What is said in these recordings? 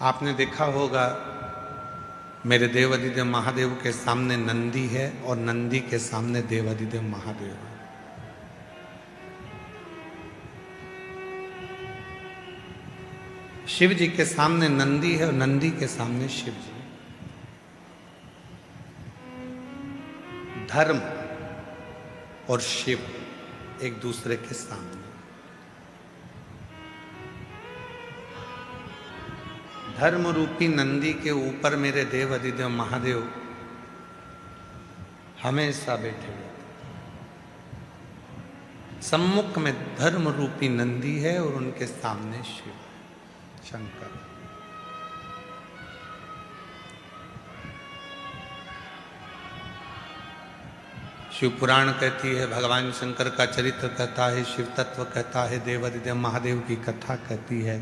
आपने देखा होगा मेरे देवादिदेव महादेव के सामने नंदी है और नंदी के सामने देवादिदेव महादेव है। शिव जी के सामने नंदी है और नंदी के सामने शिव जी। धर्म और शिव एक दूसरे के सामने। धर्म रूपी नंदी के ऊपर मेरे देव अधिदेव महादेव हमेशा बैठे रहते। सम्मुख में धर्म रूपी नंदी है और उनके सामने शिव शंकर। शिव पुराण कहती है, भगवान शंकर का चरित्र कहता है, शिव तत्व कहता है, देव अधिदेव महादेव की कथा कहती है।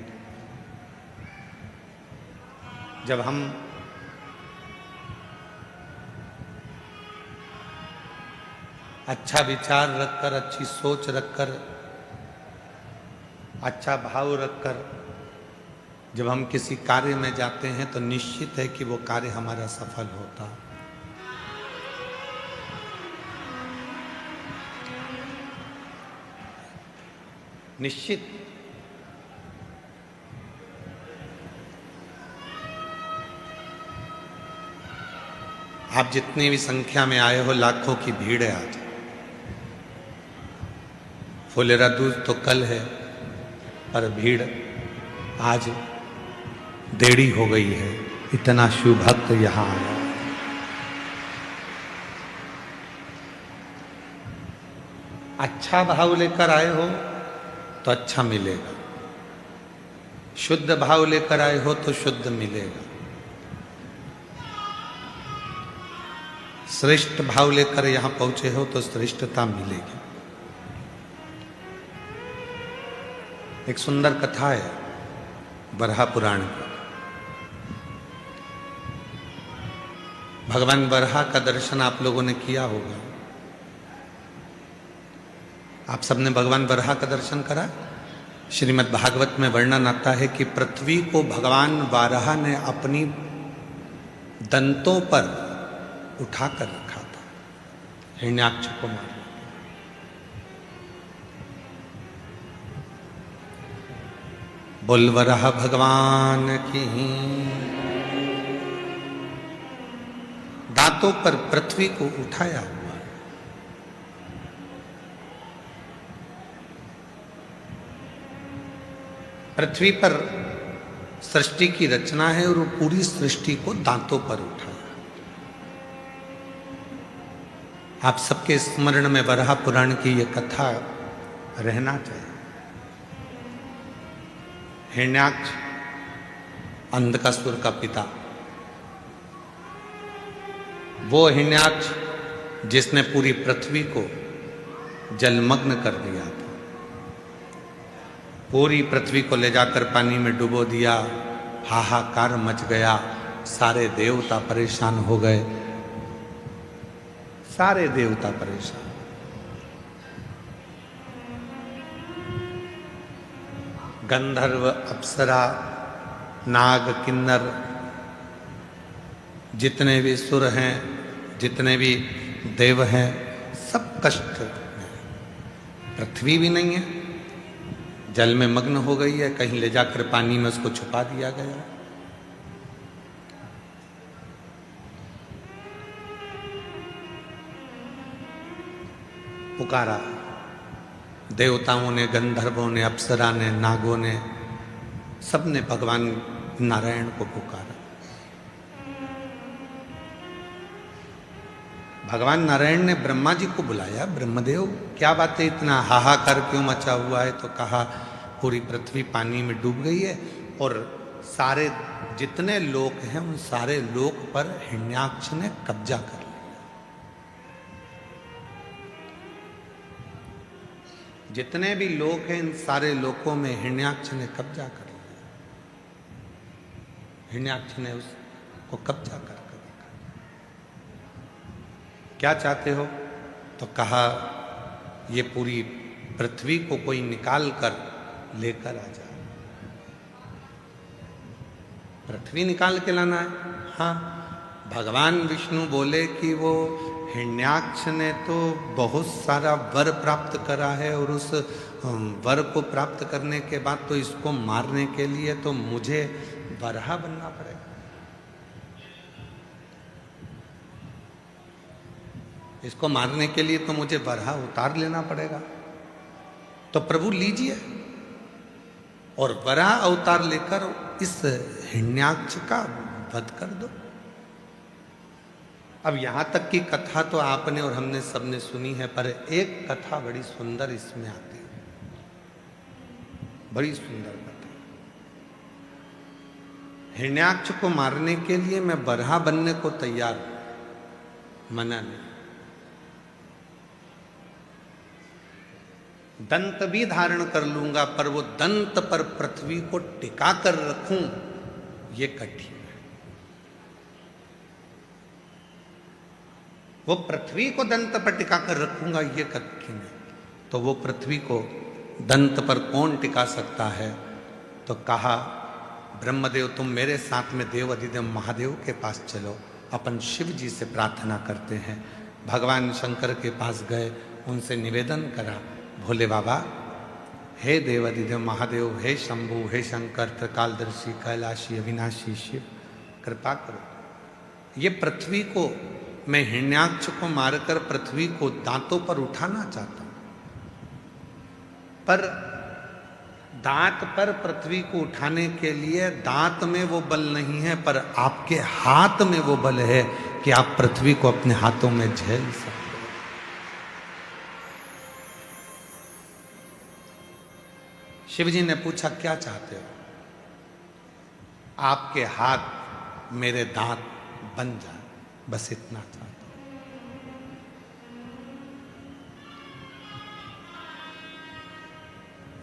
जब हम अच्छा विचार रखकर, अच्छी सोच रखकर, अच्छा भाव रखकर जब हम किसी कार्य में जाते हैं तो निश्चित है कि वो कार्य हमारा सफल होता है। निश्चित। आप जितनी भी संख्या में आए हो, लाखों की भीड़ है आज। फुलेरा दूज तो कल है, पर भीड़ आज देरी हो गई है। इतना शिव भक्त यहां आया। अच्छा भाव लेकर आए हो तो अच्छा मिलेगा, शुद्ध भाव लेकर आए हो तो शुद्ध मिलेगा, श्रेष्ठ भाव लेकर यहां पहुंचे हो तो श्रेष्ठता मिलेगी। एक सुंदर कथा है बरहा पुराण की। भगवान बरहा का दर्शन आप लोगों ने किया होगा। आप सबने भगवान बरहा का दर्शन करा। श्रीमद् भागवत में वर्णन आता है कि पृथ्वी को भगवान बारहा ने अपनी दंतों पर उठाकर रखा था, हिरण्याक्ष को मारने। बोल वराह भगवान की। दांतों पर पृथ्वी को उठाया हुआ है। पृथ्वी पर सृष्टि की रचना है और वो पूरी सृष्टि को दांतों पर उठाया। आप सबके स्मरण में वराह पुराण की यह कथा रहना चाहिए। हिरण्याक्ष अंधकासुर का पिता, वो हिरण्याक्ष जिसने पूरी पृथ्वी को जलमग्न कर दिया था। पूरी पृथ्वी को ले जाकर पानी में डुबो दिया। हाहाकार मच गया। सारे देवता परेशान हो गए। सारे देवता परेशान। गंधर्व, अप्सरा, नाग, किन्नर, जितने भी सुर हैं, जितने भी देव हैं, सब कष्ट में। पृथ्वी भी नहीं है, जल में मग्न हो गई है। कहीं ले जाकर पानी में उसको छुपा दिया गया। पुकारा देवताओं ने, गंधर्वों ने, अप्सरा ने, नागों ने, सबने भगवान नारायण को पुकारा। भगवान नारायण ने ब्रह्मा जी को बुलाया। ब्रह्मदेव, क्या बात है, इतना हाहाकार क्यों मचा हुआ है? तो कहा पूरी पृथ्वी पानी में डूब गई है और सारे जितने लोक हैं उन सारे लोक पर हिरण्याक्ष ने कब्जा कर लिया। जितने भी लोक हैं इन सारे लोकों में हिरण्याक्ष ने कब्जा कर लिया। हिरण्याक्ष ने उसको कब्जा कर देखा। क्या चाहते हो? तो कहा ये पूरी पृथ्वी को कोई निकाल कर लेकर आ जाए। पृथ्वी निकाल के लाना है। हाँ, भगवान विष्णु बोले कि वो हिरण्याक्ष ने तो बहुत सारा वर प्राप्त करा है और उस वर को प्राप्त करने के बाद तो इसको मारने के लिए तो मुझे वराह बनना पड़ेगा। इसको मारने के लिए तो मुझे वराह उतार लेना पड़ेगा। तो प्रभु लीजिए और वराह अवतार लेकर इस हिरण्याक्ष का वध कर दो। अब यहां तक की कथा तो आपने और हमने सबने सुनी है, पर एक कथा बड़ी सुंदर इसमें आती है, बड़ी सुंदर कथा। हिरण्याक्ष को मारने के लिए मैं वराह बनने को तैयार हूं, मना नहीं। दंत भी धारण कर लूंगा, पर वो दंत पर पृथ्वी को टिका कर रखूं, ये कठिन है। वो पृथ्वी को दंत पर टिका कर रखूंगा, ये कठिन है। तो वो पृथ्वी को दंत पर कौन टिका सकता है? तो कहा, ब्रह्मदेव तुम मेरे साथ में देव अधिदेव महादेव के पास चलो, अपन शिव जी से प्रार्थना करते हैं। भगवान शंकर के पास गए, उनसे निवेदन करा, भोले बाबा, हे देव अधिदेव महादेव, हे शंभु, हे शंकर, त्रिकालदर्शी, कैलाशी, अविनाशी शिव, कृपा करो। ये पृथ्वी को, मैं हिरण्याक्ष को मारकर पृथ्वी को दांतों पर उठाना चाहता हूं, पर दांत पर पृथ्वी को उठाने के लिए दांत में वो बल नहीं है, पर आपके हाथ में वो बल है कि आप पृथ्वी को अपने हाथों में झेल सकते हो। शिवजी ने पूछा, क्या चाहते हो? आपके हाथ मेरे दांत बन जाए, बस इतना चाहता हूं।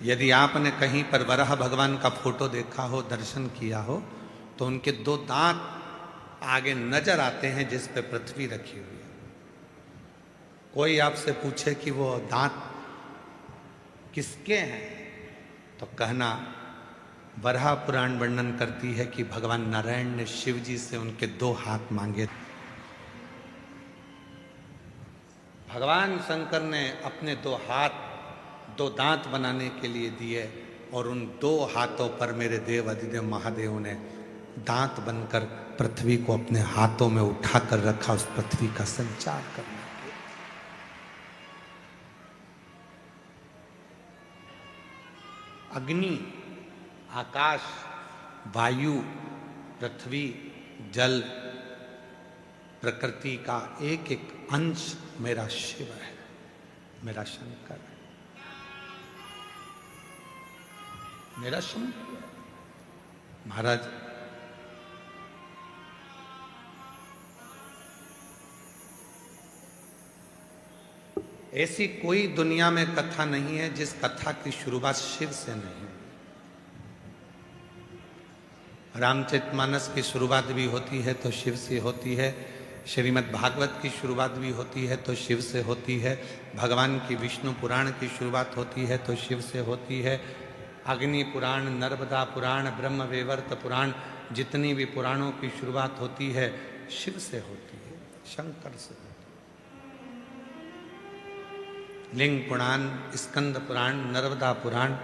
यदि आपने कहीं पर वराह भगवान का फोटो देखा हो, दर्शन किया हो, तो उनके दो दांत आगे नजर आते हैं जिस पे पृथ्वी रखी हुई है। कोई आपसे पूछे कि वो दांत किसके हैं, तो कहना, वराह पुराण वर्णन करती है कि भगवान नारायण ने शिव जी से उनके दो हाथ मांगे। भगवान शंकर ने अपने दो हाथ, दो दांत बनाने के लिए दिए, और उन दो हाथों पर मेरे देव अधिदेव महादेव ने दांत बनकर पृथ्वी को अपने हाथों में उठाकर रखा, उस पृथ्वी का संचार करने के लिए। अग्नि, आकाश, वायु, पृथ्वी, जल, प्रकृति का एक एक अंश मेरा शिव है, मेरा शंकर है, मेरा शंकर है। महाराज, ऐसी कोई दुनिया में कथा नहीं है जिस कथा की शुरुआत शिव से नहीं। रामचरितमानस की शुरुआत भी होती है तो शिव से होती है, श्रीमद् भागवत की शुरुआत भी होती है तो शिव से होती है, भगवान की विष्णु पुराण की शुरुआत होती है तो शिव से होती है, अग्नि पुराण, नर्मदा पुराण, ब्रह्म वैवर्त पुराण, जितनी भी पुराणों की शुरुआत होती है शिव से होती है, शंकर से होती है। लिंग पुराण, स्कंद पुराण, नर्मदा पुराण,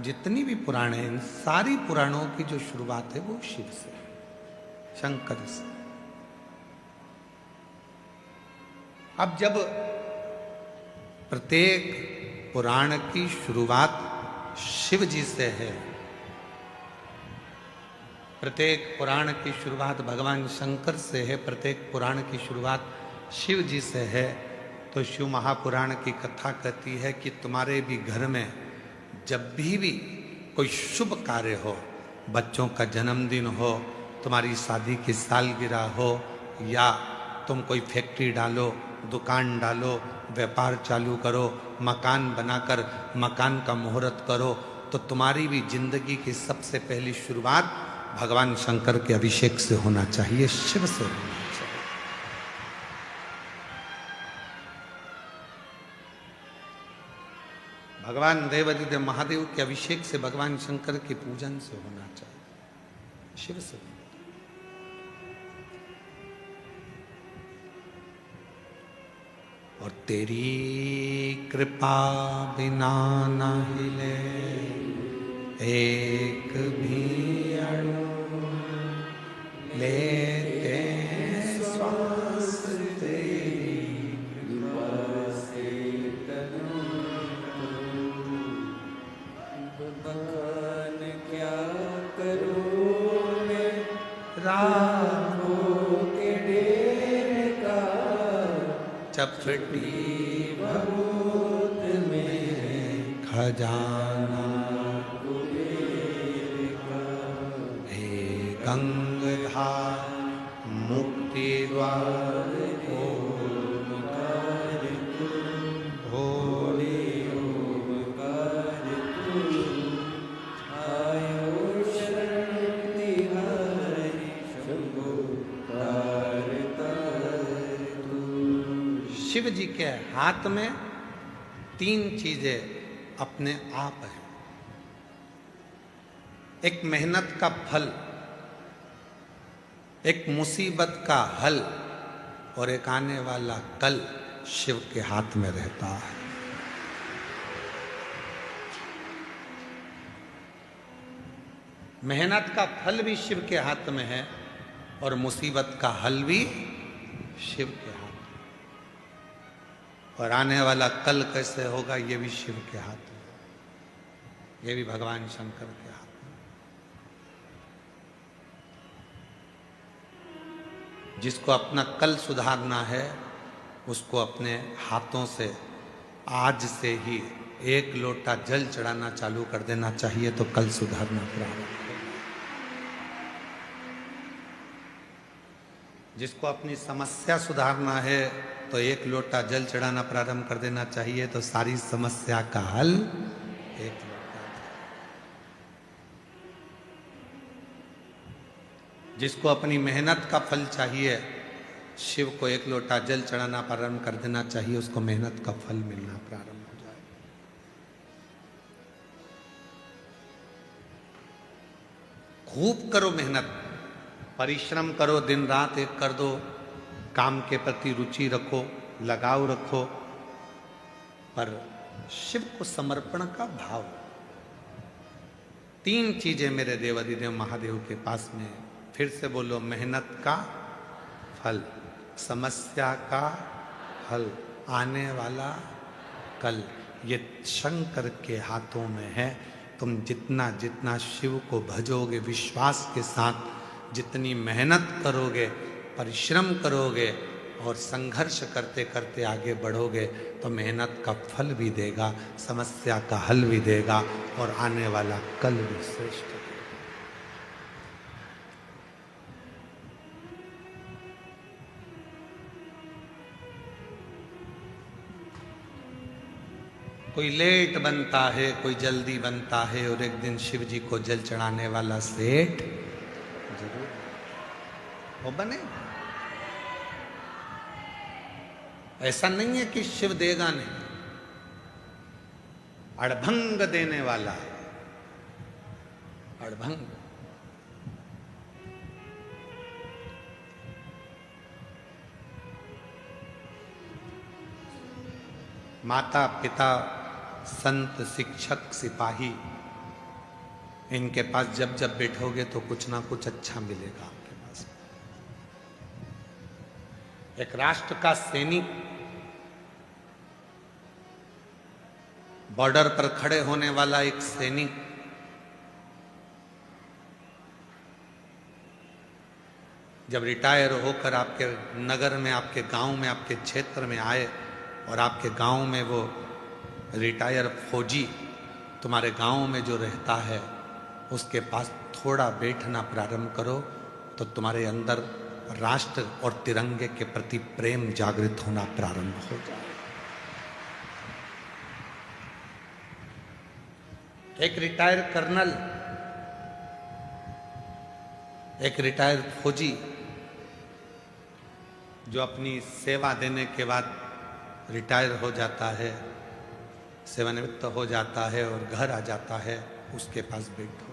जितनी भी पुराण है, इन सारी पुराणों की जो शुरुआत है वो शिव से, शंकर से। अब जब प्रत्येक पुराण की शुरुआत शिव जी से है, प्रत्येक पुराण की शुरुआत भगवान शंकर से है, प्रत्येक पुराण की शुरुआत शिव जी से है, तो शिव महापुराण की कथा कहती है कि तुम्हारे भी घर में जब भी कोई शुभ कार्य हो, बच्चों का जन्मदिन हो, तुम्हारी शादी की सालगिरह हो, या तुम कोई फैक्ट्री डालो, दुकान डालो, व्यापार चालू करो, मकान बनाकर मकान का मुहूर्त करो, तो तुम्हारी भी जिंदगी की सबसे पहली शुरुआत भगवान शंकर के अभिषेक से होना चाहिए, शिव से होना चाहिए। भगवान देवाधिदेव महादेव के अभिषेक से, भगवान शंकर के पूजन से होना चाहिए, शिव से। और तेरी कृपा बिना न हिले एक भी अणु, लेते श्वास तेरी कृपा से तनु। भगवान क्या करूं मैं राहों के डेरे का, चपटी बहुत में खजाना। हे गंगाधार मुक्ति द्वार ओमकार तू, भोले ओमकार तू, आयो शरण तिहारी शंभो तारता तू। शिव जी के हाथ में 3 चीजें अपने आप हैं। एक मेहनत का फल, एक मुसीबत का हल और एक आने वाला कल शिव के हाथ में रहता है। मेहनत का फल भी शिव के हाथ में है और मुसीबत का हल भी शिव के हाथ में, और आने वाला कल कैसे होगा ये भी शिव के हाथ में, ये भी भगवान शंकर के हाथ में। जिसको अपना कल सुधारना है उसको अपने हाथों से आज से ही 1 लोटा जल चढ़ाना चालू कर देना चाहिए, तो कल सुधारना प्रारंभ होगा। जिसको अपनी समस्या सुधारना है तो 1 लोटा जल चढ़ाना प्रारंभ कर देना चाहिए, तो सारी समस्या का हल 1 लोटा। जिसको अपनी मेहनत का फल चाहिए, शिव को 1 लोटा जल चढ़ाना प्रारंभ कर देना चाहिए, उसको मेहनत का फल मिलना प्रारंभ हो जाए। खूब करो मेहनत, परिश्रम करो, दिन रात एक कर दो, काम के प्रति रुचि रखो, लगाव रखो, पर शिव को समर्पण का भाव। 3 चीजें मेरे देवाधिदेव महादेव के पास में, फिर से बोलो, मेहनत का फल, समस्या का हल, आने वाला कल, ये शंकर के हाथों में है। तुम जितना जितना शिव को भजोगे, विश्वास के साथ जितनी मेहनत करोगे, परिश्रम करोगे और संघर्ष करते करते आगे बढ़ोगे, तो मेहनत का फल भी देगा, समस्या का हल भी देगा और आने वाला कल भी श्रेष्ठ देगा। कोई लेट बनता है, कोई जल्दी बनता है, और एक दिन शिव जी को जल चढ़ाने वाला सेठ जरूर वो बने। ऐसा नहीं है कि शिव देगा नहीं, अड़भंग देने वाला है, अड़भंग। माता पिता संत शिक्षक सिपाही, इनके पास जब जब बैठोगे तो कुछ ना कुछ अच्छा मिलेगा आपके पास। एक राष्ट्र का सैनिक बॉर्डर पर खड़े होने वाला एक सैनिक जब रिटायर होकर आपके नगर में, आपके गांव में, आपके क्षेत्र में आए और आपके गांव में वो रिटायर फौजी तुम्हारे गांव में जो रहता है उसके पास थोड़ा बैठना प्रारंभ करो, तो तुम्हारे अंदर राष्ट्र और तिरंगे के प्रति प्रेम जागृत होना प्रारंभ हो जाए। एक रिटायर कर्नल, एक रिटायर फौजी जो अपनी सेवा देने के बाद रिटायर हो जाता है, सेवानिवृत्त हो जाता है और घर आ जाता है, उसके पास बैठो।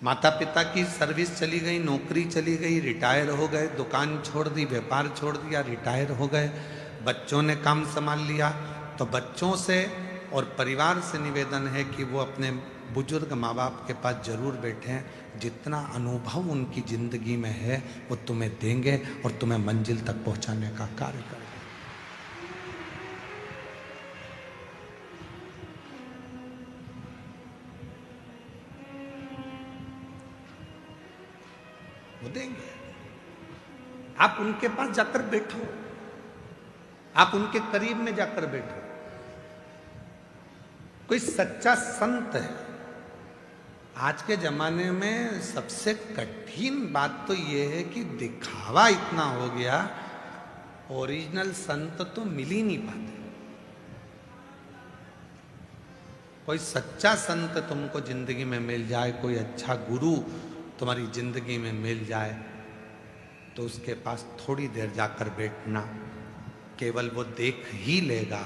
माता पिता की सर्विस चली गई, नौकरी चली गई, रिटायर हो गए, दुकान छोड़ दी, व्यापार छोड़ दिया, रिटायर हो गए, बच्चों ने काम संभाल लिया। तो बच्चों से और परिवार से निवेदन है कि वो अपने बुजुर्ग माँ बाप के पास जरूर बैठें। जितना अनुभव उनकी जिंदगी में है वो तुम्हें देंगे और तुम्हें मंजिल तक पहुंचाने का कार्य करेंगे। वो देंगे। आप उनके पास जाकर बैठो, आप उनके करीब में जाकर बैठो। कोई सच्चा संत है। आज के जमाने में सबसे कठिन बात तो यह है कि दिखावा इतना हो गया, ओरिजिनल संत तो मिल ही नहीं पाते। कोई सच्चा संत तुमको जिंदगी में मिल जाए, कोई अच्छा गुरु तुम्हारी जिंदगी में मिल जाए, तो उसके पास थोड़ी देर जाकर बैठना। केवल वो देख ही लेगा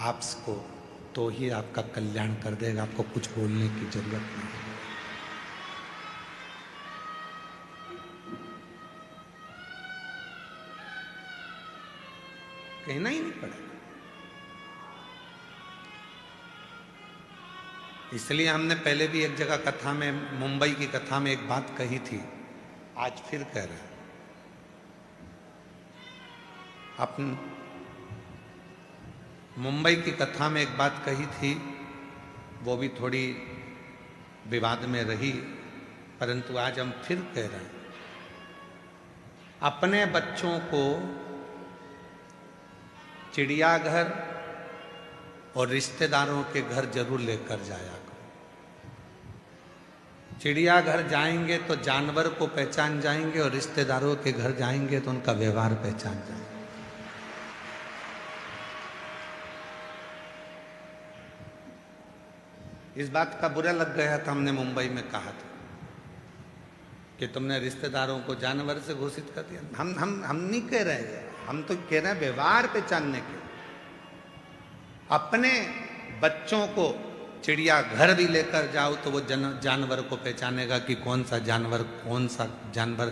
आपको, तो ही आपका कल्याण कर देगा। आपको कुछ बोलने की जरूरत नहीं। कहना ही नहीं पड़ेगा। इसलिए हमने पहले भी एक जगह कथा में, मुंबई की कथा में एक बात कही थी, आज फिर कह रहे हैं। अपन मुंबई की कथा में एक बात कही थी, वो भी थोड़ी विवाद में रही, परंतु आज हम फिर कह रहे हैं। अपने बच्चों को चिड़ियाघर और रिश्तेदारों के घर जरूर लेकर जाया करो। चिड़ियाघर जाएंगे तो जानवर को पहचान जाएंगे, और रिश्तेदारों के घर जाएंगे तो उनका व्यवहार पहचान जाएंगे। इस बात का बुरा लग गया था, हमने मुंबई में कहा था कि तुमने रिश्तेदारों को जानवर से घोषित कर दिया। हम नहीं कह रहे हैं, हम तो कह रहे हैं व्यवहार पहचानने के। अपने बच्चों को चिड़ियाघर भी लेकर जाओ तो वो जानवर को पहचानेगा कि कौन सा जानवर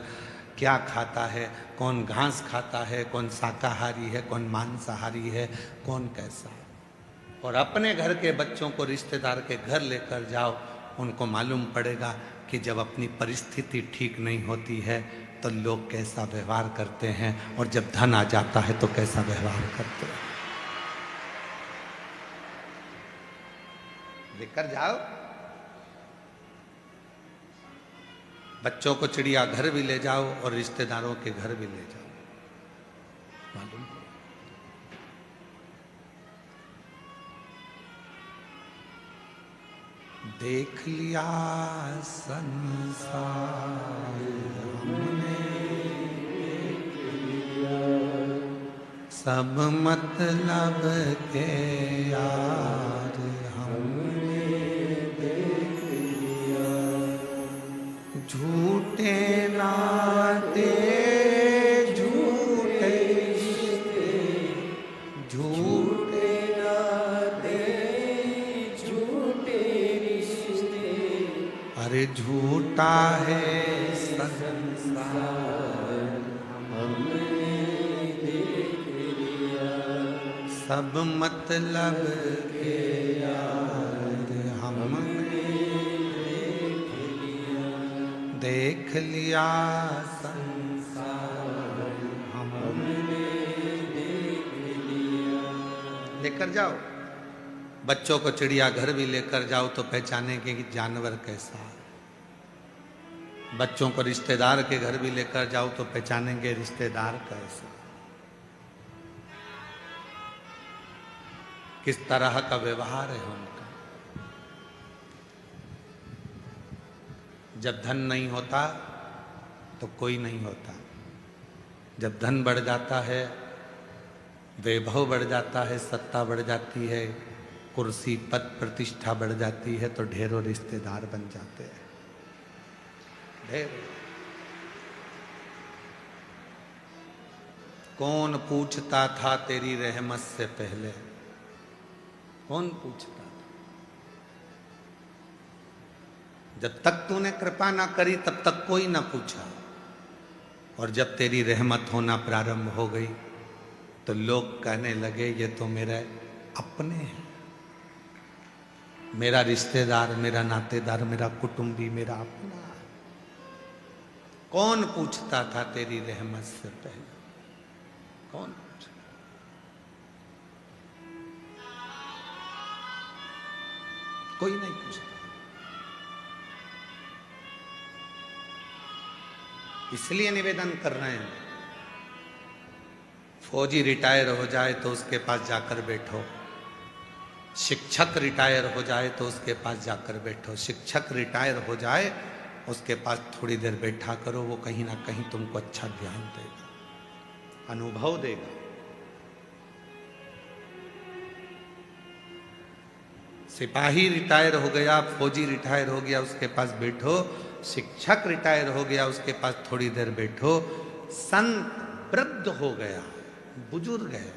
क्या खाता है, कौन घास खाता है, कौन शाकाहारी है, कौन मांसाहारी है, कौन कैसा है। और अपने घर के बच्चों को रिश्तेदार के घर लेकर जाओ, उनको मालूम पड़ेगा कि जब अपनी परिस्थिति ठीक नहीं होती है तो लोग कैसा व्यवहार करते हैं, और जब धन आ जाता है तो कैसा व्यवहार करते हैं। लेकर जाओ बच्चों को, चिड़ियाघर भी ले जाओ और रिश्तेदारों के घर भी ले जाओ। मालूम देख लिया संसार हमने, सब मतलब के यार हमने देख लिया। झूठे नाते झूठे रिश्ते, झूठे नाते झूठे रिश्ते, अरे झूठा है संसार हमने देख लिया। सब मतलब के यार हमने देख लिया। संसार हमने देख लिया। लेकर जाओ बच्चों को, चिड़ियाघर भी लेकर जाओ तो पहचानेंगे कि जानवर कैसा है। बच्चों को रिश्तेदार के घर भी लेकर जाओ तो पहचानेंगे रिश्तेदार कैसा, किस तरह का व्यवहार है उनका। जब धन नहीं होता तो कोई नहीं होता। जब धन बढ़ जाता है, वैभव बढ़ जाता है, सत्ता बढ़ जाती है, कुर्सी पद प्रतिष्ठा बढ़ जाती है, तो ढेरों रिश्तेदार बन जाते हैं। ढेर कौन पूछता था तेरी रहमत से पहले, कौन पूछता था। जब तक तूने कृपा ना करी तब तक कोई ना पूछा, और जब तेरी रहमत होना प्रारंभ हो गई तो लोग कहने लगे ये तो मेरे अपने हैं, मेरा रिश्तेदार, मेरा नातेदार, मेरा कुटुंबी, मेरा अपना। कौन पूछता था तेरी रहमत से पहले? कौन पूछता? कोई नहीं पूछता। इसलिए निवेदन कर रहे हैं, फौजी रिटायर हो जाए तो उसके पास जाकर बैठो, शिक्षक रिटायर हो जाए तो उसके पास जाकर बैठो। शिक्षक रिटायर हो जाए उसके पास थोड़ी देर बैठा करो, वो कहीं ना कहीं तुमको अच्छा ज्ञान देगा, अनुभव देगा। सिपाही रिटायर हो गया, फौजी रिटायर हो गया, उसके पास बैठो। शिक्षक रिटायर हो गया, उसके पास थोड़ी देर बैठो। संत वृद्ध हो गया, बुजुर्ग है,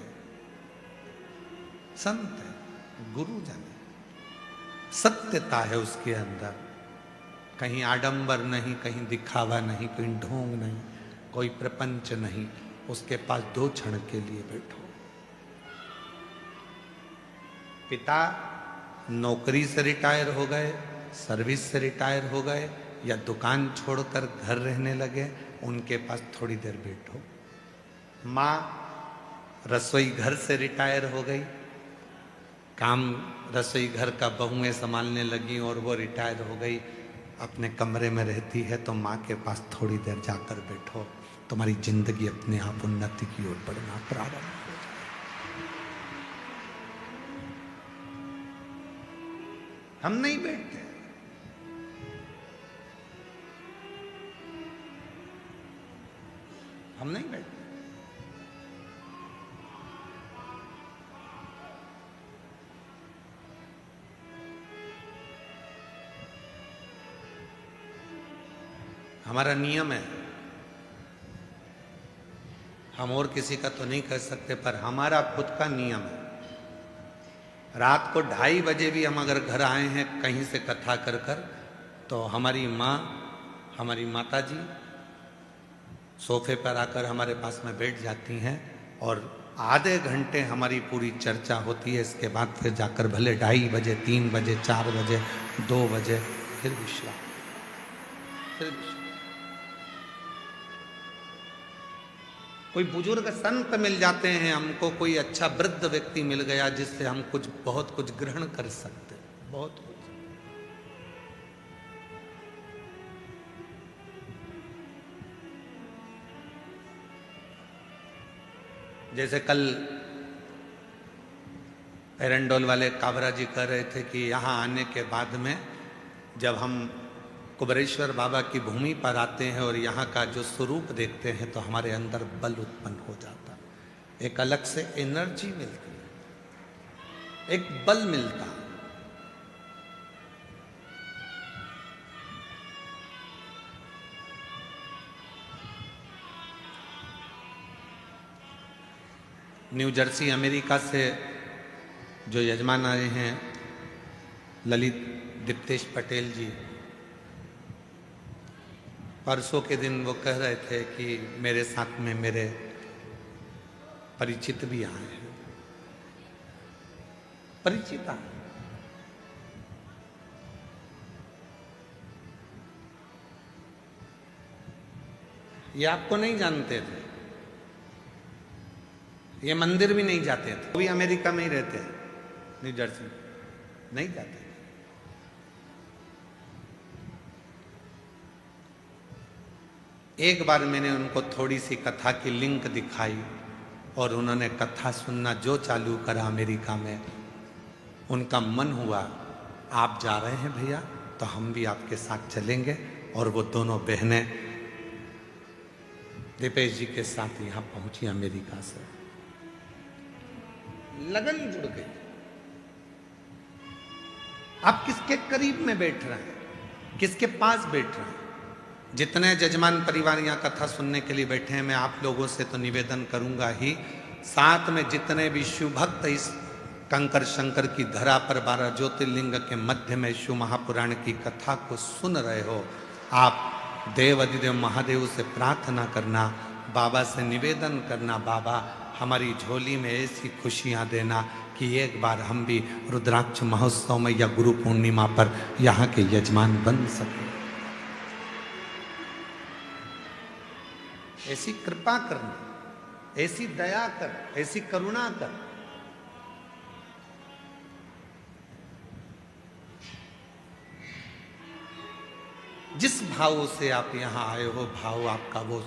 संत है, गुरुजन है, सत्यता है उसके अंदर, कहीं आडंबर नहीं, कहीं दिखावा नहीं, कोई ढोंग नहीं, कोई प्रपंच नहीं। उसके पास 2 क्षण के लिए बैठो। पिता नौकरी से रिटायर हो गए, सर्विस से रिटायर हो गए, या दुकान छोड़कर घर रहने लगे, उनके पास थोड़ी देर बैठो। माँ रसोई घर से रिटायर हो गई, काम रसोई घर का बहुएं संभालने लगी और वो रिटायर हो गई, अपने कमरे में रहती है, तो माँ के पास थोड़ी देर जाकर बैठो। तुम्हारी जिंदगी अपने आप उन्नति की ओर बढ़ना प्रारंभ हो जाए। हम नहीं बैठते, हम नहीं बैठते। हमारा नियम है, हम और किसी का तो नहीं कर सकते, पर हमारा खुद का नियम है। रात को 2:30 बजे भी हम अगर घर आए हैं कहीं से कथा कर कर, तो हमारी माँ, हमारी माता जी सोफे पर आकर हमारे पास में बैठ जाती हैं और आधे घंटे हमारी पूरी चर्चा होती है। इसके बाद फिर जाकर भले 2:30 बजे, 3 बजे, 4 बजे, 2 बजे फिर विश्राम, फिर विश्राम। कोई बुजुर्ग संत मिल जाते हैं हमको, कोई अच्छा वृद्ध व्यक्ति मिल गया जिससे हम कुछ बहुत कुछ ग्रहण कर सकते, बहुत कुछ। जैसे कल एरंडोल वाले काबरा जी कह रहे थे कि यहाँ आने के बाद में जब हम कुबरेश्वर बाबा की भूमि पर आते हैं और यहाँ का जो स्वरूप देखते हैं तो हमारे अंदर बल उत्पन्न हो जाता है, एक अलग से एनर्जी मिलती है, एक बल मिलता है। न्यू जर्सी अमेरिका से जो यजमान आए हैं ललित दीप्तेश पटेल जी, परसों के दिन वो कह रहे थे कि मेरे साथ में मेरे परिचित भी आए हैं, परिचित आए। ये आपको नहीं जानते थे, ये मंदिर भी नहीं जाते थे, वो भी अमेरिका में ही रहते हैं, न्यू जर्सी नहीं जाते। एक बार मैंने उनको थोड़ी सी कथा की लिंक दिखाई और उन्होंने कथा सुनना जो चालू करा अमेरिका में। उनका मन हुआ आप जा रहे हैं भैया तो हम भी आपके साथ चलेंगे, और वो दोनों बहनें दीपेश जी के साथ यहाँ पहुंची अमेरिका से। लगन जुड़ गई। आप किसके करीब में बैठ रहे हैं, किसके पास बैठ रहे हैं? जितने जजमान परिवार यहाँ कथा सुनने के लिए बैठे हैं, मैं आप लोगों से तो निवेदन करूंगा ही, साथ में जितने भी शिव भक्त इस कंकर शंकर की धरा पर 12 ज्योतिर्लिंग के मध्य में शिव महापुराण की कथा को सुन रहे हो, आप देव अधिदेव महादेव से प्रार्थना करना, बाबा से निवेदन करना, बाबा हमारी झोली में ऐसी खुशियां देना कि एक बार हम भी रुद्राक्ष महोत्सव में या गुरु पूर्णिमा पर यहाँ के यजमान बन सकें। ऐसी कृपा करना, ऐसी दया कर, ऐसी करुणा कर। जिस भाव से आप यहां आए हो, भाव आपका वो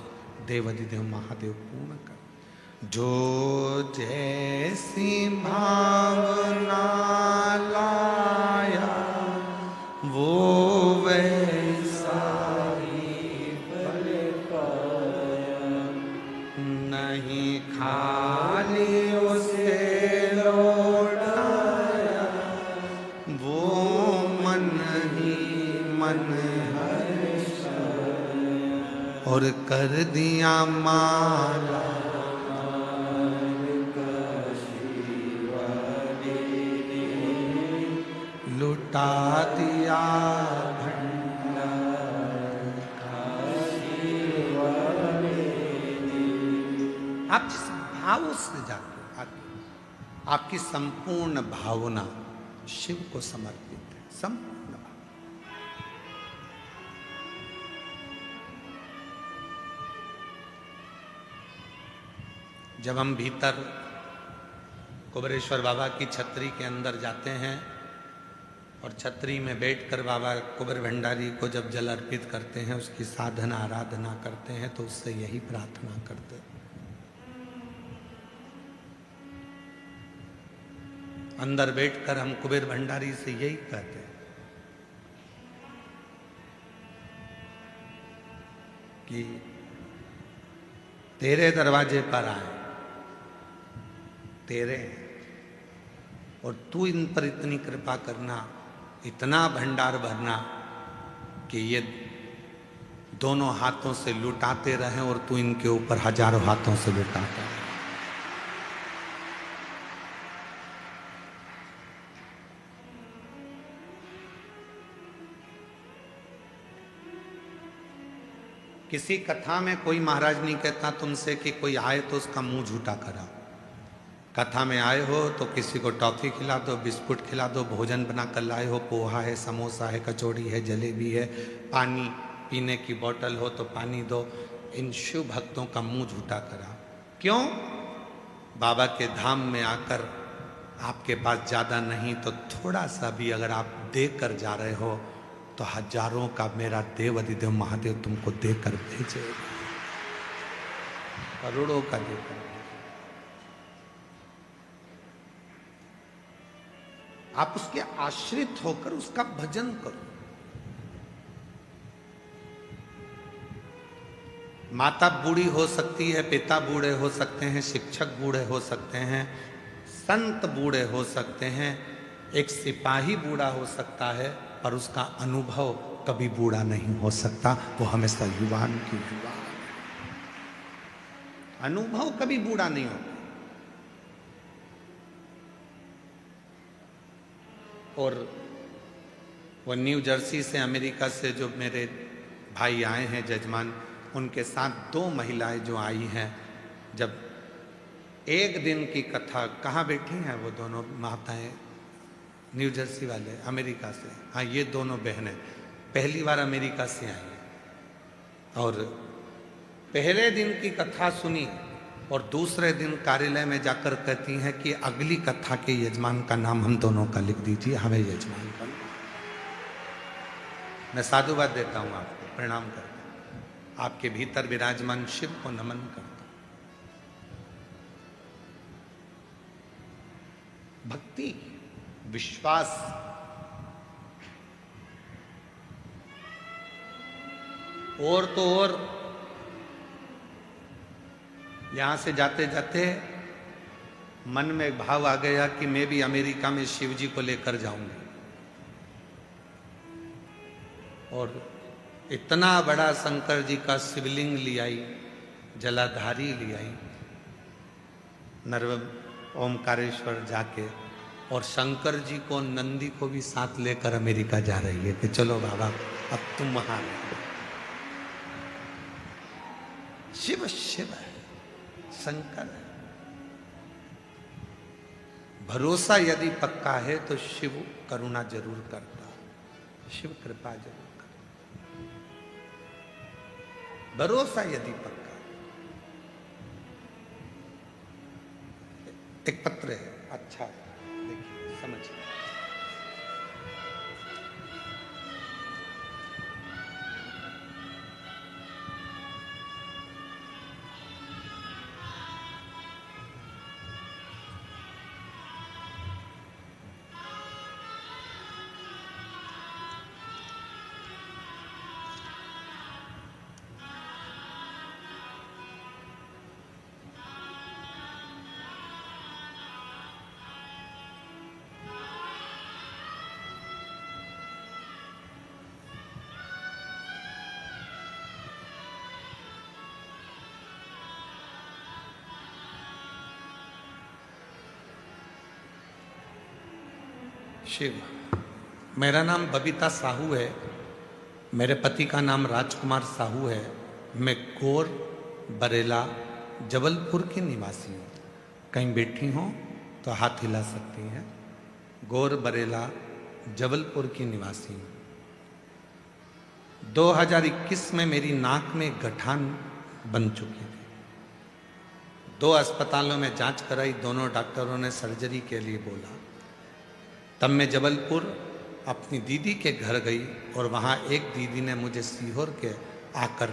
देव अधिदेव महादेव पूर्ण कर। जो जैसी भावना लाया वो वैसा ही फल पाया, नहीं खाली उसे लौटाया, वो मन ही मन और कर दिया माला लुटा दिया आप जिस भाव से जाते हो, आपकी संपूर्ण भावना शिव को समर्पित है, संपूर्ण भाव। जब हम भीतर कुबेरेश्वर बाबा की छतरी के अंदर जाते हैं और छतरी में बैठकर बाबा कुबेर भंडारी को जब जल अर्पित करते हैं, उसकी साधना आराधना करते हैं, तो उससे यही प्रार्थना करते हैं। अंदर बैठकर हम कुबेर भंडारी से यही कहते हैं कि तेरे दरवाजे पर आए, तेरे, और तू इन पर इतनी कृपा करना, इतना भंडार भरना कि ये दोनों हाथों से लुटाते रहें और तू इनके ऊपर हजारों हाथों से लुटाता रहे। किसी कथा में कोई महाराज नहीं कहता तुमसे कि कोई आए तो उसका मुंह झूठा कराओ। कथा में आए हो तो किसी को टॉफी खिला दो, बिस्कुट खिला दो, भोजन बना कर लाए हो, पोहा है, समोसा है, कचौड़ी है, जलेबी है, पानी पीने की बोतल हो तो पानी दो। इन शिव भक्तों का मुंह झूठा कराओ। क्यों? बाबा के धाम में आकर आपके पास ज़्यादा नहीं तो थोड़ा सा भी अगर आप देकर जा रहे हो तो हजारों का मेरा देव अधिदेव महादेव तुमको देकर भेजेगा, करोड़ों का देकर। आप उसके आश्रित होकर उसका भजन करो। माता बूढ़ी हो सकती है, पिता बूढ़े हो सकते हैं, शिक्षक बूढ़े हो सकते हैं, संत बूढ़े हो सकते हैं, एक सिपाही बूढ़ा हो सकता है, पर उसका अनुभव कभी बूढ़ा नहीं हो सकता। वो हमेशा युवान की युवा, अनुभव कभी बूढ़ा नहीं होता। और वो न्यू जर्सी से, अमेरिका से जो मेरे भाई आए हैं जजमान, उनके साथ 2 महिलाएं जो आई हैं, जब एक दिन की कथा, कहाँ बैठी हैं वो दोनों माताएं? न्यू जर्सी वाले, अमेरिका से। हाँ, ये दोनों बहनें पहली बार अमेरिका से आई हैं और पहले दिन की कथा सुनी और दूसरे दिन कार्यालय में जाकर कहती हैं कि अगली कथा के यजमान का नाम हम दोनों का लिख दीजिए, हमें यजमान बनना। मैं साधुवाद देता हूँ आपको, प्रणाम करता हूँ, आपके भीतर विराजमान शिव को नमन करता हूँ। भक्ति, विश्वास, और तो और यहां से जाते जाते मन में एक भाव आ गया कि मैं भी अमेरिका में शिव जी को लेकर जाऊंगी। और इतना बड़ा शंकर जी का शिवलिंग ले आई, जलाधारी ले आई, नर्व ओमकारेश्वर जाके और शंकर जी को, नंदी को भी साथ लेकर अमेरिका जा रही है कि चलो बाबा अब तुम वहां रहो। शिव शिव है, शंकर है। भरोसा यदि पक्का है तो शिव करुणा जरूर करता, शिव कृपा जरूर करता। भरोसा यदि पक्का। एक पत्र है, अच्छा देखिए समझिए। शिव, मेरा नाम बबीता साहू है। मेरे पति का नाम राजकुमार साहू है। मैं गोर बरेला जबलपुर की निवासी हूँ। कहीं बैठी हो तो हाथ हिला सकती हैं। गोर बरेला जबलपुर की निवासी हूँ। 2021 में मेरी नाक में गठान बन चुकी थी। 2 अस्पतालों में जांच कराई, दोनों डॉक्टरों ने सर्जरी के लिए बोला। तब मैं जबलपुर अपनी दीदी के घर गई और वहाँ एक दीदी ने मुझे सीहोर के आकर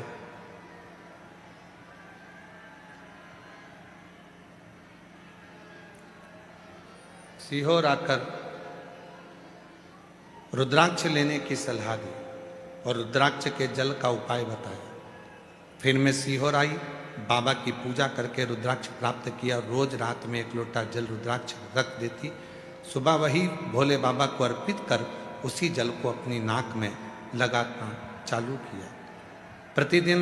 रुद्राक्ष लेने की सलाह दी और रुद्राक्ष के जल का उपाय बताया। फिर मैं सीहोर आई, बाबा की पूजा करके रुद्राक्ष प्राप्त किया। रोज रात में 1 लोटा जल रुद्राक्ष रख देती। सुबह वही भोले बाबा को अर्पित कर उसी जल को अपनी नाक में लगाना चालू किया। प्रतिदिन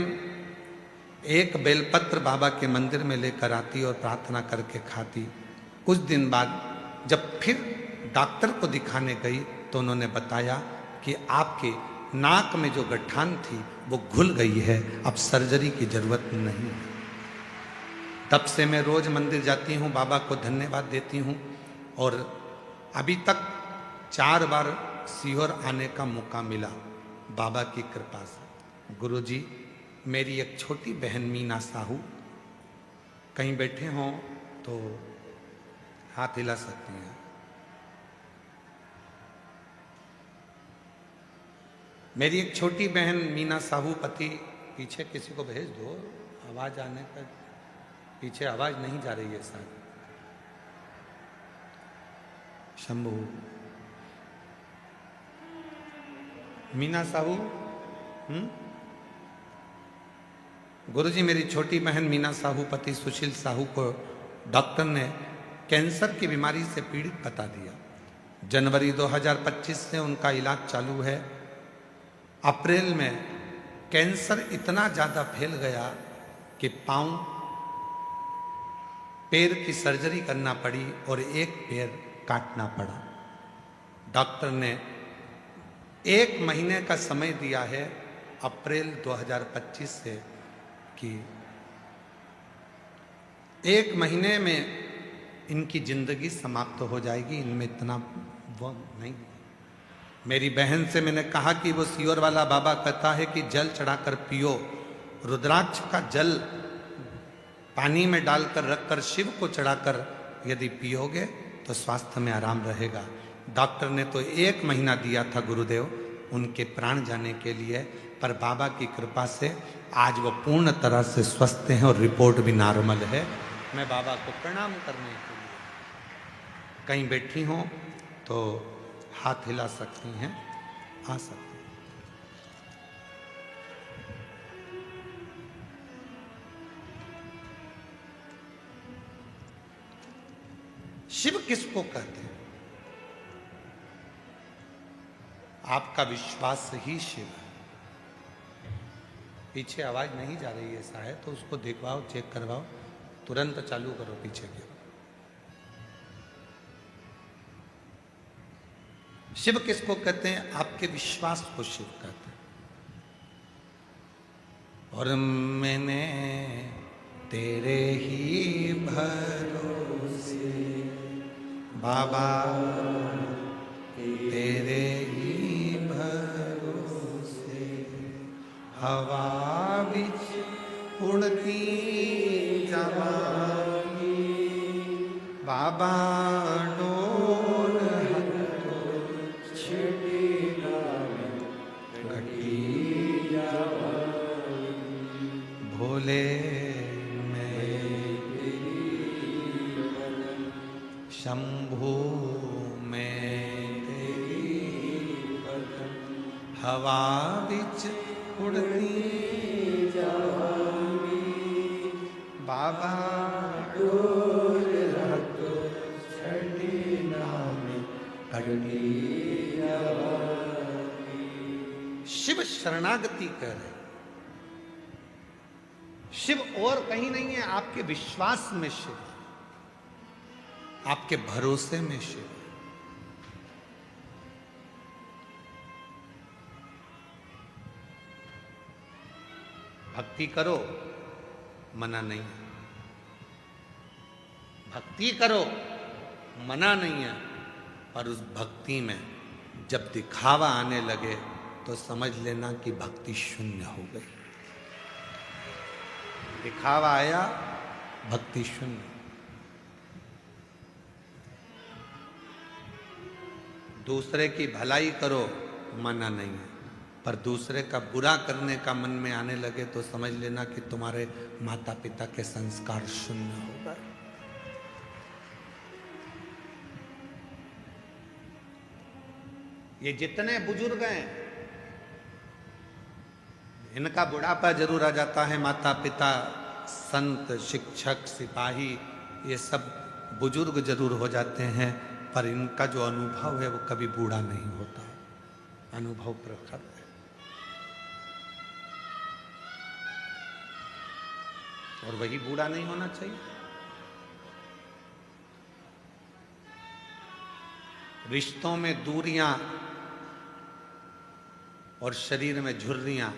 एक बेलपत्र बाबा के मंदिर में लेकर आती और प्रार्थना करके खाती। कुछ दिन बाद जब फिर डॉक्टर को दिखाने गई तो उन्होंने बताया कि आपके नाक में जो गठान थी वो घुल गई है, अब सर्जरी की जरूरत नहीं है। तब से मैं रोज मंदिर जाती हूँ, बाबा को धन्यवाद देती हूँ और अभी तक 4 बार सीहोर आने का मौका मिला बाबा की कृपा से। गुरुजी, मेरी एक छोटी बहन मीना साहू, कहीं बैठे हों तो हाथ हिला सकती हैं। मेरी एक छोटी बहन मीना साहू, पति पीछे किसी को भेज दो, आवाज आने पर पीछे आवाज नहीं जा रही है शायद। शंभू, मीना साहू। गुरुजी, मेरी छोटी बहन मीना साहू, पति सुशील साहू को डॉक्टर ने कैंसर की बीमारी से पीड़ित बता दिया। जनवरी 2025 से उनका इलाज चालू है। अप्रैल में कैंसर इतना ज़्यादा फैल गया कि पैर की सर्जरी करना पड़ी और एक पैर काटना पड़ा। डॉक्टर ने 1 महीने का समय दिया है, अप्रैल 2025 से, कि 1 महीने में इनकी जिंदगी समाप्त हो जाएगी। इनमें इतना वो नहीं। मेरी बहन से मैंने कहा कि वो सीहोर वाला बाबा कहता है कि जल चढ़ाकर पियो, रुद्राक्ष का जल पानी में डालकर रखकर शिव को चढ़ाकर यदि पियोगे तो स्वास्थ्य में आराम रहेगा। डॉक्टर ने तो 1 महीना दिया था गुरुदेव उनके प्राण जाने के लिए, पर बाबा की कृपा से आज वो पूर्ण तरह से स्वस्थ हैं और रिपोर्ट भी नॉर्मल है। मैं बाबा को प्रणाम करने के लिए, कहीं बैठी हों तो हाथ हिला सकती हैं, आ सकती हैं। शिव किसको कहते हैं? आपका विश्वास ही शिव है। पीछे आवाज नहीं जा रही है ऐसा है तो उसको देखवाओ, चेक करवाओ, तुरंत चालू करो पीछे के। शिव किसको कहते हैं? आपके विश्वास को शिव कहते हैं। और मैंने तेरे ही भरोसे बाबा, तेरे ही भरोसे हवा बिच उड़ती जावांगी बाबा, डोल भोले मैं शंभू में तेरी हवा बिच उड़ती जावांगी बाबा, डोल रखो छड़ी नाम कड़नी जावांगी। शिव शरणागति कर रहे, शिव और कहीं नहीं है, आपके विश्वास में शिव, आपके भरोसे में शिव। भक्ति करो, मना नहीं है। भक्ति करो, मना नहीं है। पर उस भक्ति में जब दिखावा आने लगे तो समझ लेना कि भक्ति शून्य हो गई। दिखावा आया, भक्ति शून्य। दूसरे की भलाई करो, मना नहीं है। पर दूसरे का बुरा करने का मन में आने लगे तो समझ लेना कि तुम्हारे माता पिता के संस्कार शून्य हो गए। ये जितने बुजुर्ग हैं, इनका बुढ़ापा जरूर आ जाता है। माता पिता, संत, शिक्षक, सिपाही, ये सब बुजुर्ग जरूर हो जाते हैं, पर इनका जो अनुभव है वो कभी बूढ़ा नहीं होता। अनुभव प्रखर है। और वही बूढ़ा नहीं होना चाहिए। रिश्तों में दूरियां और शरीर में झुर्रियां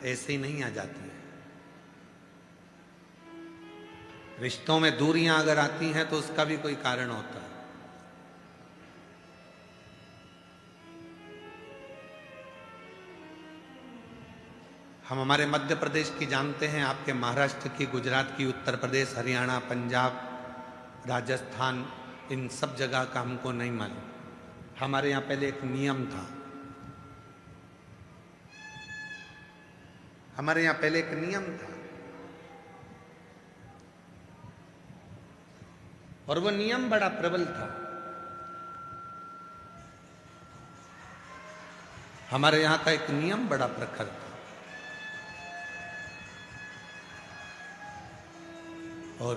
ऐसे ही नहीं आ जाती हैं। रिश्तों में दूरियां अगर आती हैं तो उसका भी कोई कारण होता है। हम हमारे मध्य प्रदेश की जानते हैं, आपके महाराष्ट्र की, गुजरात की, उत्तर प्रदेश, हरियाणा, पंजाब, राजस्थान, इन सब जगह का हमको नहीं मालूम। हमारे यहाँ पहले एक नियम था। हमारे यहाँ पहले एक नियम था और वो नियम बड़ा प्रबल था। हमारे यहाँ का एक नियम बड़ा प्रखर था। और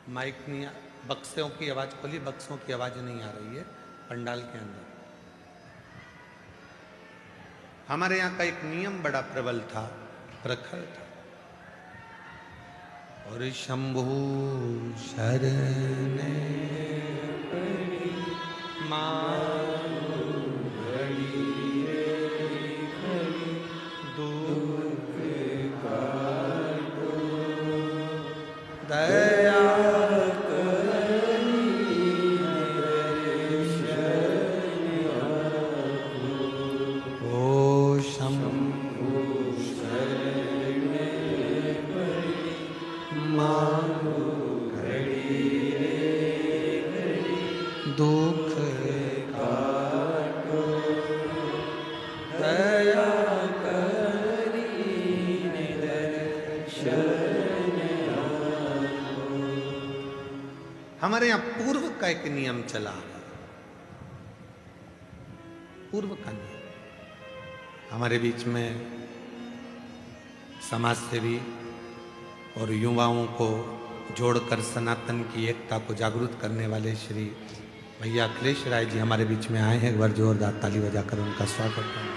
माइक नहीं, बक्सों की आवाज खोली, बक्सों की आवाज नहीं आ रही है पंडाल के अंदर। हमारे यहाँ का एक नियम बड़ा प्रबल था, प्रखर था। और शंभु शरण दया दुख काटो, दया करी दर्शन आपो। हमारे यहाँ पूर्व का एक नियम चला है, पूर्व का नियम। हमारे बीच में समाज सेवी और युवाओं को जोड़कर सनातन की एकता को जागरूक करने वाले श्री भैया अखिलेश राय जी हमारे बीच में आए हैं। एक बार जोरदार ताली बजाकर उनका स्वागत करें।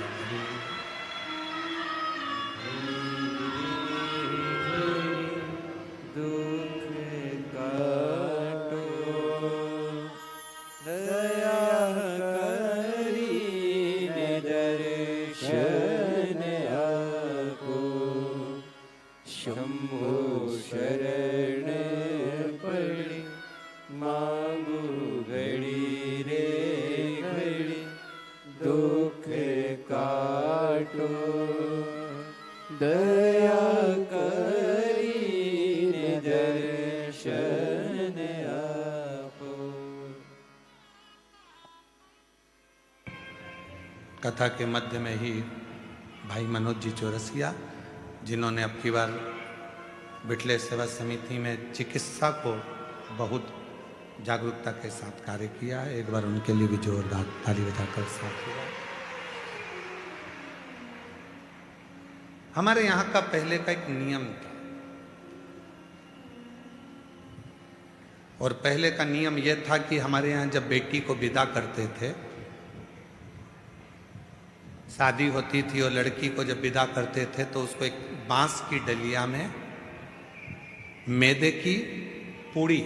कथा के मध्य में ही भाई मनोज जी चौरसिया, जिन्होंने अब की बार बिटले सेवा समिति में चिकित्सा को बहुत जागरूकता के साथ कार्य किया है, एक बार उनके लिए भी जोरदार ताली बजाकर साथ हुआ। हमारे यहाँ का पहले का एक नियम था, और पहले का नियम यह था कि हमारे यहाँ जब बेटी को विदा करते थे, शादी होती थी और लड़की को जब विदा करते थे तो उसको एक बांस की डलिया में मैदे की पूड़ी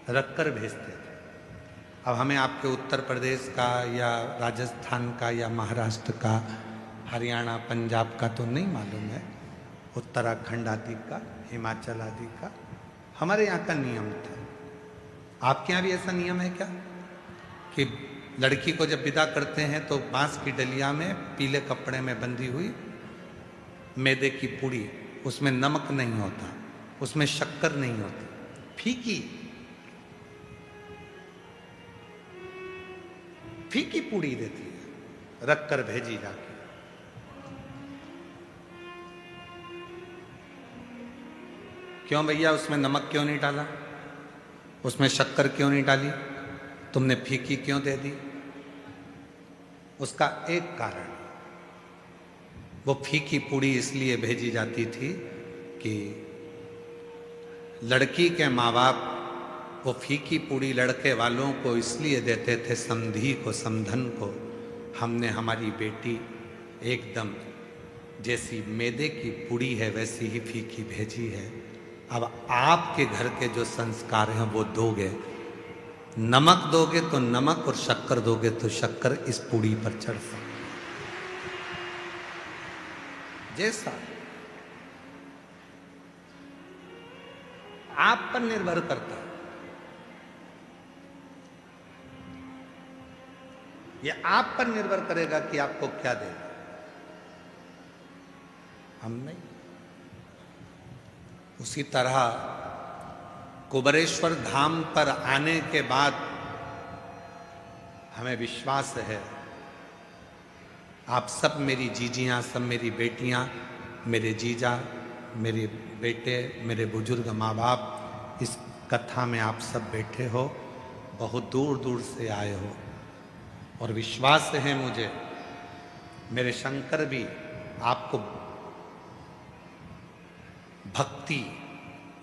रखकर भेजते थे। अब हमें आपके उत्तर प्रदेश का या राजस्थान का या महाराष्ट्र का, हरियाणा पंजाब का तो नहीं मालूम है, उत्तराखंड आदि का, हिमाचल आदि का हमारे यहाँ का नियम था। आपके यहाँ भी ऐसा नियम है क्या कि लड़की को जब विदा करते हैं तो बांस की डलिया में पीले कपड़े में बंधी हुई मैदे की पूड़ी, उसमें नमक नहीं होता, उसमें शक्कर नहीं होती, फीकी फीकी पूड़ी देती है, रख कर भेजी जाके। क्यों भैया, उसमें नमक क्यों नहीं डाला, उसमें शक्कर क्यों नहीं डाली, तुमने फीकी क्यों दे दी? उसका एक कारण, वो फीकी पूड़ी इसलिए भेजी जाती थी कि लड़की के माँ बाप वो फीकी पूड़ी लड़के वालों को इसलिए देते थे, समधी को, समधन को, हमने हमारी बेटी एकदम जैसी मैदे की पूड़ी है वैसी ही फीकी भेजी है। अब आपके घर के जो संस्कार हैं वो दोगे, नमक दोगे तो नमक और शक्कर दोगे तो शक्कर इस पूड़ी पर चढ़ सकती, जैसा आप पर निर्भर करता है। यह आप पर निर्भर करेगा कि आपको क्या देगा, हम नहीं। उसी तरह कुबरेश्वर धाम पर आने के बाद हमें विश्वास है, आप सब मेरी जीजियां, सब मेरी बेटियां, मेरे जीजा, मेरे बेटे, मेरे बुजुर्ग माँ बाप, इस कथा में आप सब बैठे हो, बहुत दूर दूर से आए हो, और विश्वास है मुझे मेरे शंकर भी आपको भक्ति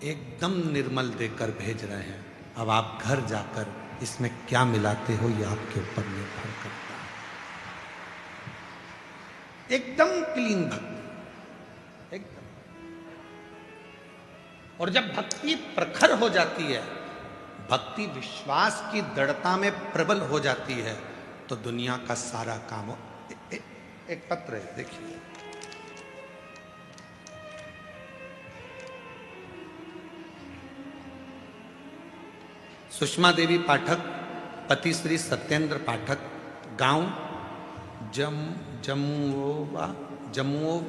एकदम निर्मल देकर भेज रहे हैं। अब आप घर जाकर इसमें क्या मिलाते हो ये आपके ऊपर निर्भर करता है। एकदम क्लीन भक्ति, एकदम। और जब भक्ति प्रखर हो जाती है, भक्ति विश्वास की दृढ़ता में प्रबल हो जाती है, तो दुनिया का सारा काम हो। एक पत्र है, देखिए, सुषमा देवी पाठक, पति श्री सत्येंद्र पाठक, गांव जमुओ,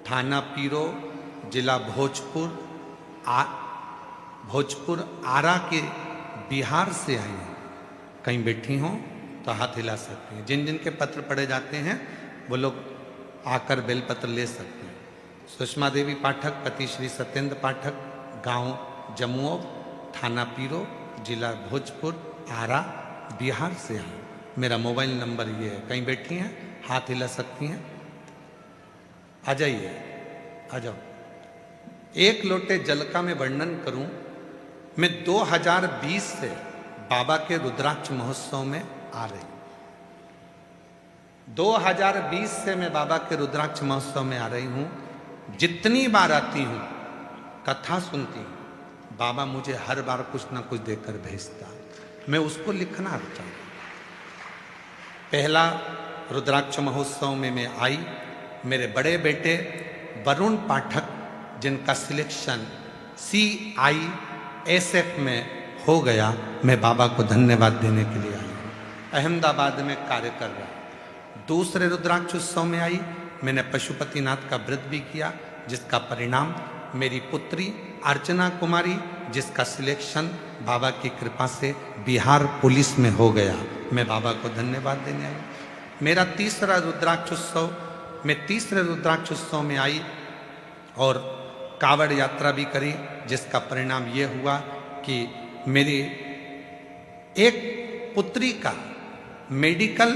थाना पीरो, जिला भोजपुर आरा के बिहार से आई हैं। कहीं बैठी हों तो हाथ हिला सकते हैं। जिन जिन के पत्र पढ़े जाते हैं वो लोग आकर बेलपत्र ले सकते हैं। सुषमा देवी पाठक, पति श्री सत्येंद्र पाठक, गांव जमुओ, थाना पीरो, जिला भोजपुर आरा, बिहार से आए। मेरा मोबाइल नंबर ये है। कहीं बैठी हैं, हाथ हिला सकती हैं, आ जाइए, आ जाओ। एक लोटे जल का मैं वर्णन करूं, मैं 2020 से बाबा के रुद्राक्ष महोत्सव में आ रही। 2020 से मैं बाबा के रुद्राक्ष महोत्सव में आ रही हूं। जितनी बार आती हूं, कथा सुनती हूं, बाबा मुझे हर बार कुछ ना कुछ देकर भेजता, मैं उसको लिखना चाहता हूं। पहला रुद्राक्ष महोत्सव में मैं आई, मेरे बड़े बेटे वरुण पाठक, जिनका सिलेक्शन CISF में हो गया, मैं बाबा को धन्यवाद देने के लिए आई हूँ। अहमदाबाद में कार्य कर रहा है। दूसरे रुद्राक्ष उत्सव में आई, मैंने पशुपतिनाथ का व्रत भी किया, जिसका परिणाम मेरी पुत्री अर्चना कुमारी, जिसका सिलेक्शन बाबा की कृपा से बिहार पुलिस में हो गया, मैं बाबा को धन्यवाद देने आई। मेरा तीसरा रुद्राक्षोत्सव, मैं तीसरे रुद्राक्षोत्सव में आई और कावड़ यात्रा भी करी, जिसका परिणाम ये हुआ कि मेरी एक पुत्री का मेडिकल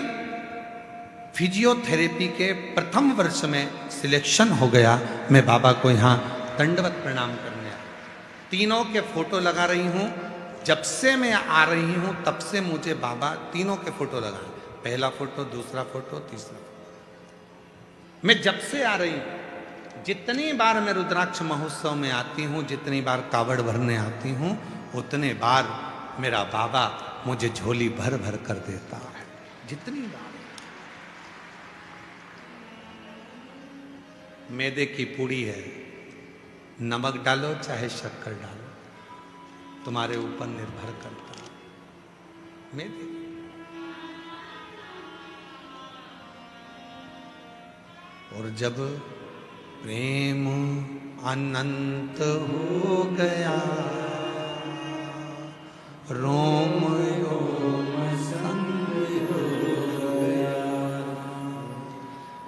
फिजियोथेरेपी के प्रथम वर्ष में सिलेक्शन हो गया। मैं बाबा को यहाँ दंडवत प्रणाम करने आया। तीनों के फोटो लगा रही हूँ। जब से मैं आ रही हूँ तब से मुझे बाबा तीनों के फोटो लगाए, पहला फोटो, दूसरा फोटो, तीसरा फोटो। मैं जब से आ रही हूँ, जितनी बार मैं रुद्राक्ष महोत्सव में आती हूँ, जितनी बार कावड़ भरने आती हूँ, उतने बार मेरा बाबा मुझे झोली भर भर कर देता है। जितनी बार मैदे की पूड़ी है, नमक डालो चाहे शक्कर डालो, तुम्हारे ऊपर निर्भर करता है। मैदे और जब प्रेम अनंत हो गया, रोम रोम संग हो गया,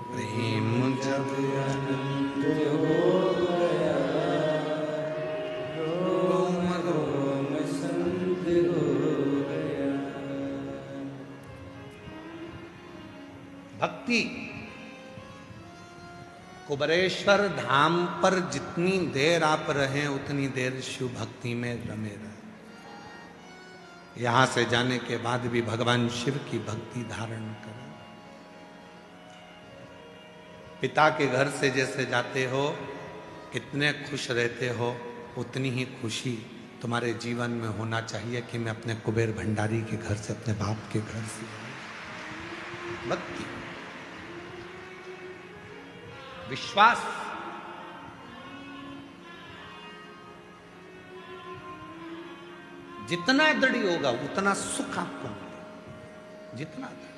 प्रेम जब अनंत हो गया, रोम रोम संग हो गया। भक्ति कुबरेश्वर धाम पर जितनी देर आप रहें उतनी देर शिव भक्ति में रमे रहे। यहां से जाने के बाद भी भगवान शिव की भक्ति धारण करें। पिता के घर से जैसे जाते हो, कितने खुश रहते हो, उतनी ही खुशी तुम्हारे जीवन में होना चाहिए कि मैं अपने कुबेर भंडारी के घर से, अपने बाप के घर से। भक्ति, विश्वास, जितना दृढ़ होगा उतना सुख आपको मिलेगा। जितना दृढ़।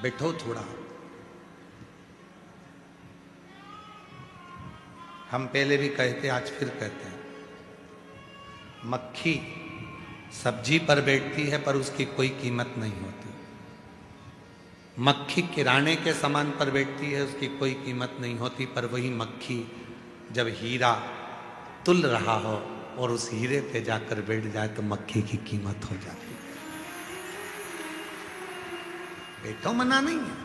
बैठो थोड़ा। हम पहले भी कहते, आज फिर कहते हैं, मक्खी सब्जी पर बैठती है पर उसकी कोई कीमत नहीं होती। मक्खी किराने के सामान पर बैठती है, उसकी कोई कीमत नहीं होती। पर वही मक्खी जब हीरा तुल रहा हो और उस हीरे पे जाकर बैठ जाए तो मक्खी की कीमत हो जाती है। बैठो, मना नहीं है,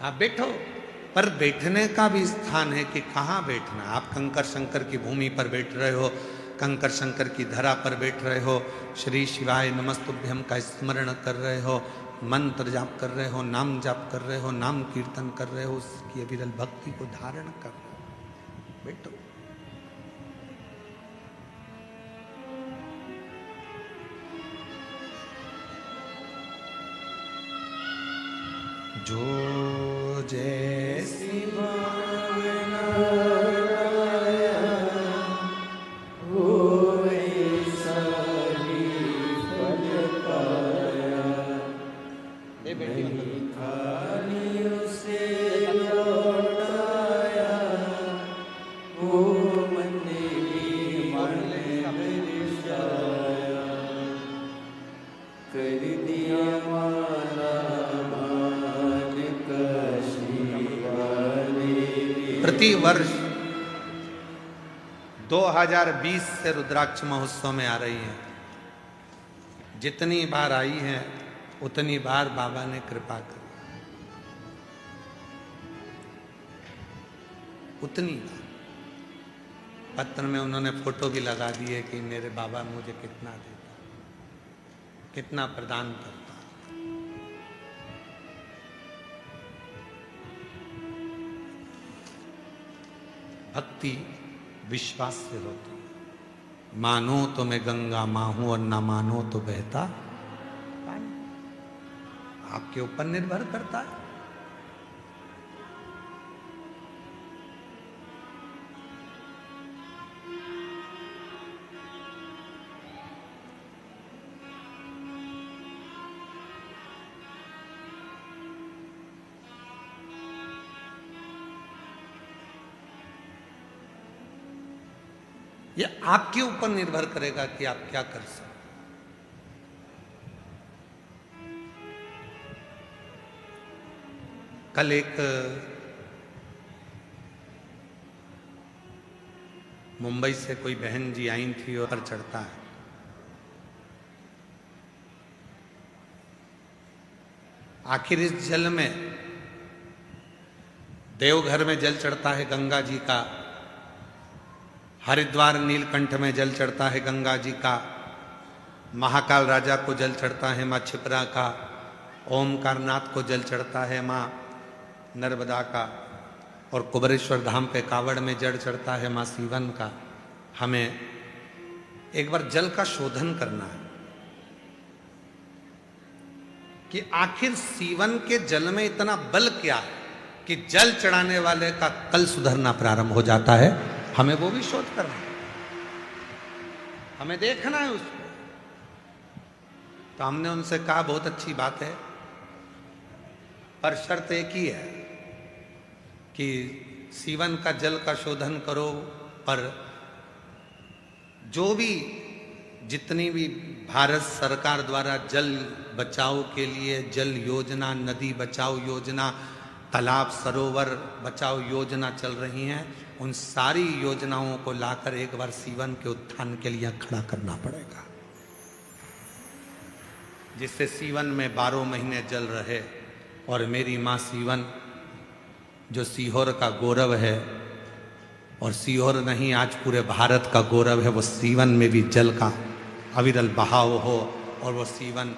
आप बैठो, पर बैठने का भी स्थान है कि कहाँ बैठना। आप कंकर शंकर की भूमि पर बैठ रहे हो, कंकर शंकर की धरा पर बैठ रहे हो, श्री शिवाय नमस्तुभ्यम का स्मरण कर रहे हो, मंत्र जाप कर रहे हो, नाम जाप कर रहे हो, नाम कीर्तन कर रहे हो, उसकी अविरल भक्ति को धारण कर रहे हो। बैठो। जो जैसी भावना प्रति वर्ष 2020 से रुद्राक्ष महोत्सव में आ रही है। जितनी बार आई है उतनी बार बाबा ने कृपा करी, उतनी बार। पत्र में उन्होंने फोटो भी लगा दिए कि मेरे बाबा मुझे कितना देता, कितना प्रदान करता। भक्ति विश्वास से होती है। मानो तो मैं गंगा मां हूं और ना मानो तो बहता पानी। आपके ऊपर निर्भर करता है। ये आपके ऊपर निर्भर करेगा कि आप क्या कर सकते। कल एक मुंबई से कोई बहन जी आई थी और पर चढ़ता है। आखिर इस जल में, देवघर में जल चढ़ता है गंगा जी का, हरिद्वार नीलकंठ में जल चढ़ता है गंगा जी का, महाकाल राजा को जल चढ़ता है माँ क्षिप्रा का, ओमकारनाथ को जल चढ़ता है माँ नर्मदा का, और कुबरेश्वर धाम पे कावड़ में जल चढ़ता है माँ सीवन का। हमें एक बार जल का शोधन करना है कि आखिर सीवन के जल में इतना बल क्या है कि जल चढ़ाने वाले का कल सुधरना प्रारंभ हो जाता है। हमें वो भी शोध करना है, हमें देखना है उसको। तो हमने उनसे कहा बहुत अच्छी बात है, पर शर्त एक ही है कि सीवन का जल का शोधन करो, पर जो भी जितनी भी भारत सरकार द्वारा जल बचाओ के लिए जल योजना, नदी बचाओ योजना, तालाब सरोवर बचाओ योजना चल रही हैं, उन सारी योजनाओं को लाकर एक बार सीवन के उत्थान के लिए खड़ा करना पड़ेगा, जिससे सीवन में 12 महीने जल रहे। और मेरी माँ सीवन जो सीहोर का गौरव है, और सीहोर नहीं आज पूरे भारत का गौरव है, वो सीवन में भी जल का अविरल बहाव हो और वो सीवन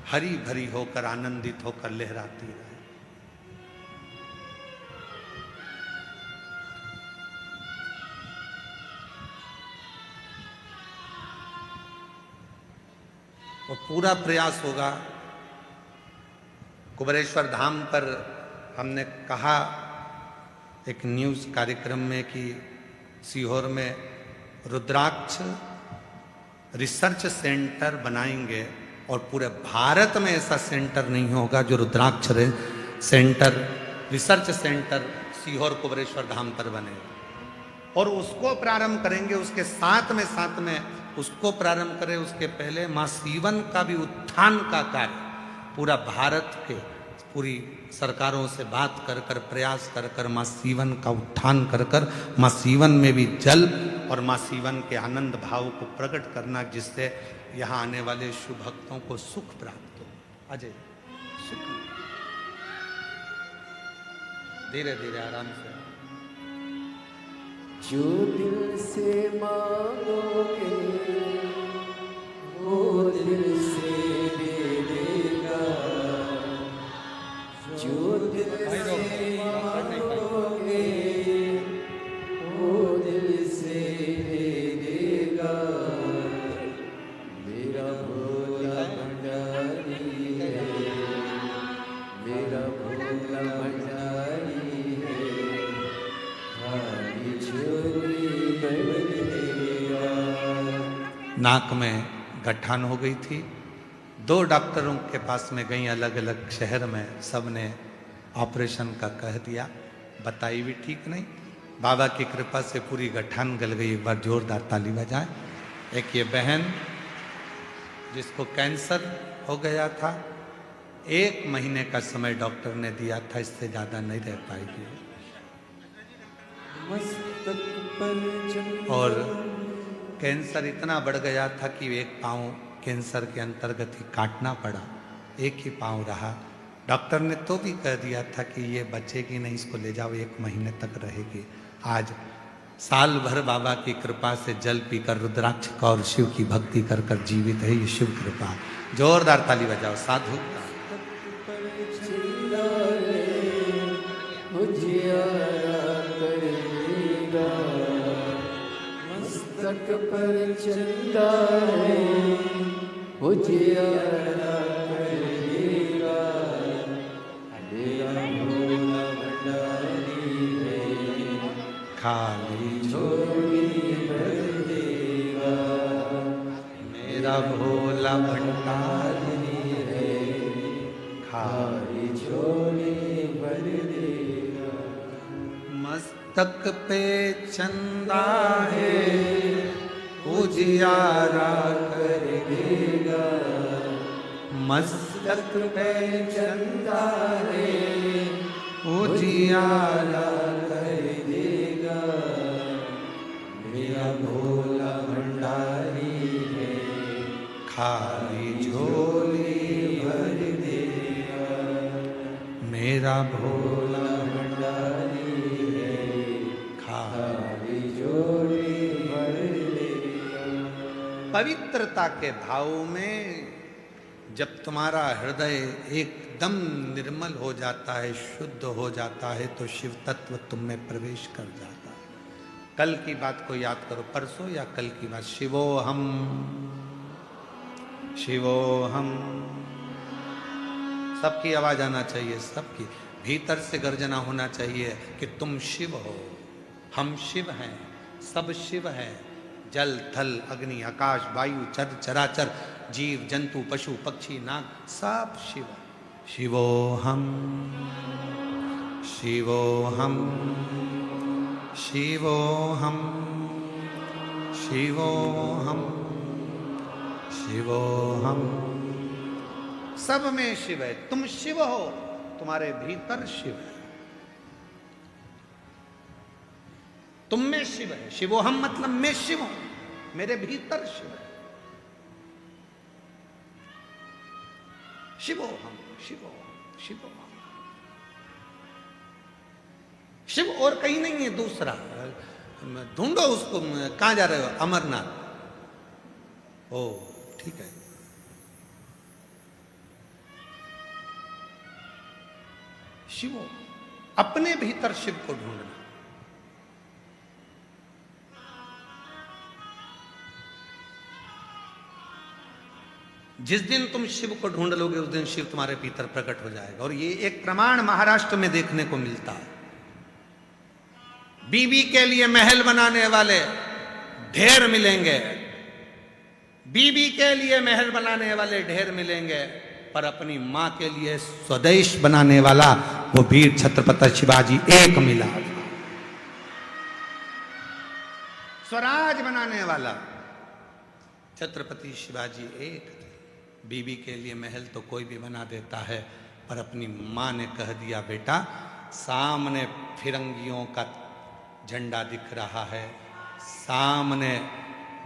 हरी भरी होकर आनंदित होकर लहराती रहे। और पूरा प्रयास होगा। कुबरेश्वर धाम पर हमने कहा एक न्यूज़ कार्यक्रम में कि सीहोर में रुद्राक्ष रिसर्च सेंटर बनाएंगे, और पूरे भारत में ऐसा सेंटर नहीं होगा जो Rudraksha centre, research centre Sehore Kubereshwar Dham पर बनेगा। और उसको प्रारंभ करेंगे, उसके साथ में उसको प्रारंभ करें, उसके पहले माँ सीवन का भी उत्थान का कार्य पूरा भारत के पूरी सरकारों से बात कर कर प्रयास कर कर माँ सीवन का उत्थान कर कर माँ सीवन में भी जल और माँ सीवन के आनंद भाव को प्रकट करना, जिससे यहाँ आने वाले शुभ भक्तों को सुख प्राप्त हो। अजय सुख, धीरे धीरे आराम से। जो दिल से मांगोगे वो दिल से दे देगा, जो दिल से मांगोगे वो दिल से दे देगा। मेरा भोला भंडारी है, मेरा भोला भंडारी है, खाली झोली भर देगा। नाक में गठान हो गई थी, 2 डॉक्टरों के पास में गई अलग अलग शहर में, सब ने ऑपरेशन का कह दिया, बताई भी ठीक नहीं। बाबा की कृपा से पूरी गठान गल गई। एक बार जोरदार ताली बजाएं। एक ये बहन जिसको कैंसर हो गया था, 1 महीने का समय डॉक्टर ने दिया था, इससे ज़्यादा नहीं रह पाएगी। मस्तक पर और कैंसर इतना बढ़ गया था कि एक पाँव कैंसर के अंतर्गत ही काटना पड़ा, एक ही पाँव रहा। डॉक्टर ने तो भी कह दिया था कि ये बचेगी नहीं, इसको ले जाओ, 1 महीने तक रहेगी। आज साल भर बाबा की कृपा से जल पीकर रुद्राक्ष का और शिव की भक्ति कर कर जीवित है। ये शिव कृपा। जोरदार ताली बजाओ साधु का। मस्तक पर चंदा है उजियारा कर देगा, मेरा भोला भंडारी है, खाली झोली भर देगा। मेरा भोला भंडारी है, खाली झोली भर देगा। मस्तक पे चंदा है उजियारा कर देगा, मस्तक पे चंदा रे उजियारा कर देगा। मेरा भोला भंडारी है, खाली झोली भर देगा। मेरा भोला भोला भंडारी है, खाली खाली झोली भर देगा। पवित्रता के भाव में जब तुम्हारा हृदय एकदम निर्मल हो जाता है, शुद्ध हो जाता है, तो शिव तत्व तुम में प्रवेश कर जाता है। कल की बात को याद करो, परसों या कल की बात, शिवोहम शिवोहम, सबकी आवाज आना चाहिए, सबकी भीतर से गर्जना होना चाहिए कि तुम शिव हो, हम शिव हैं, सब शिव हैं। जल थल अग्नि आकाश वायु चर चराचर जीव जंतु पशु पक्षी नाग सब शिव। शिवोहम शिवोहम शिवोहम शिवोहम शिवोहम, सब में शिव है। तुम शिव हो, तुम्हारे भीतर शिव है, तुम में शिव है। शिवोहम मतलब मैं शिव हूं, मेरे भीतर शिव है। शिवोहम शिवोहम शिवोहम, शिव और कहीं नहीं है दूसरा। ढूंढो उसको, कहां जा रहे हो? अमरनाथ। ओ ठीक है। शिवो, अपने भीतर शिव को ढूंढना। जिस दिन तुम शिव को ढूंढ लोगे उस दिन शिव तुम्हारे भीतर प्रकट हो जाएगा। और ये एक प्रमाण महाराष्ट्र में देखने को मिलता है। बीबी के लिए महल बनाने वाले ढेर मिलेंगे, बीबी के लिए महल बनाने वाले ढेर मिलेंगे, पर अपनी मां के लिए स्वदेश बनाने वाला वो वीर छत्रपति शिवाजी एक मिला था। स्वराज बनाने वाला छत्रपति शिवाजी एक थे। बीबी के लिए महल तो कोई भी बना देता है, पर अपनी मां ने कह दिया, बेटा सामने फिरंगियों का झंडा दिख रहा है, सामने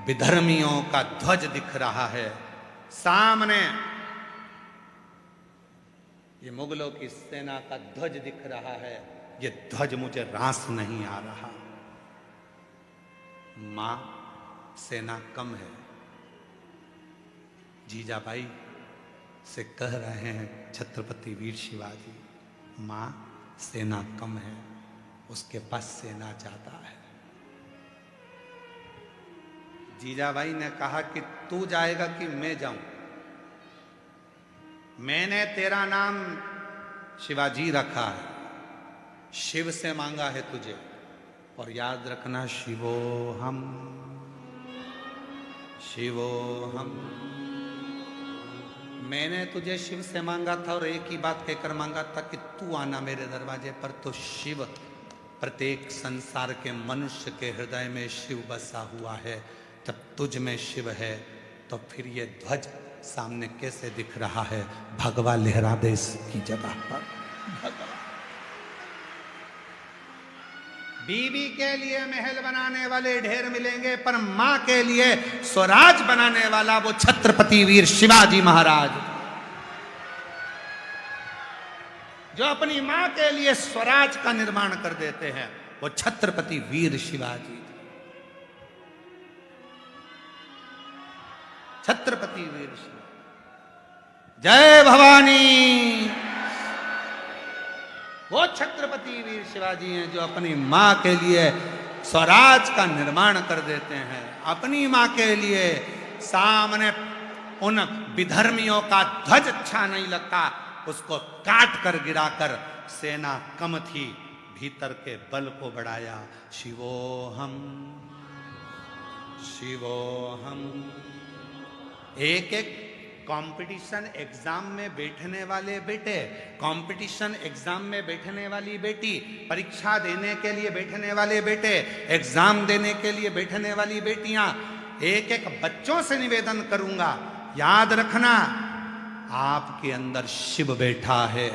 विधर्मियों का ध्वज दिख रहा है, सामने ये मुगलों की सेना का ध्वज दिख रहा है, ये ध्वज मुझे रास नहीं आ रहा। मां, सेना कम है। जीजाबाई से कह रहे हैं छत्रपति वीर शिवाजी, मां सेना कम है, उसके पास सेना ज्यादा है। जीजाबाई ने कहा कि तू जाएगा कि मैं जाऊं? मैंने तेरा नाम शिवाजी रखा है, शिव से मांगा है तुझे। और याद रखना, शिवोहम शिवोहम, मैंने तुझे शिव से मांगा था और एक ही बात कहकर मांगा था कि तू आना मेरे दरवाजे पर। तो शिव, प्रत्येक संसार के मनुष्य के हृदय में शिव बसा हुआ है। जब तुझ में शिव है तो फिर ये ध्वज सामने कैसे दिख रहा है? भगवा लहरा दे इसकी जगह पर। बीबी के लिए महल बनाने वाले ढेर मिलेंगे, पर मां के लिए स्वराज बनाने वाला वो छत्रपति वीर शिवाजी महाराज, जो अपनी मां के लिए स्वराज का निर्माण कर देते हैं, वो छत्रपति वीर शिवाजी, छत्रपति वीर शिवाजी। जय भवानी। वो छत्रपति वीर शिवाजी हैं जो अपनी मां के लिए स्वराज का निर्माण कर देते हैं। अपनी मां के लिए सामने उन विधर्मियों का ध्वज अच्छा नहीं लगता, उसको काट कर गिराकर, सेना कम थी, भीतर के बल को बढ़ाया। शिवोहम शिवोहम। एक एक कंपटीशन एग्जाम में बैठने वाले बेटे, कंपटीशन एग्जाम में बैठने वाली बेटी, परीक्षा देने के लिए बैठने वाले बेटे, एग्जाम देने के लिए बैठने वाली बेटियां, एक एक बच्चों से निवेदन करूंगा, याद रखना आपके अंदर शिव बैठा है।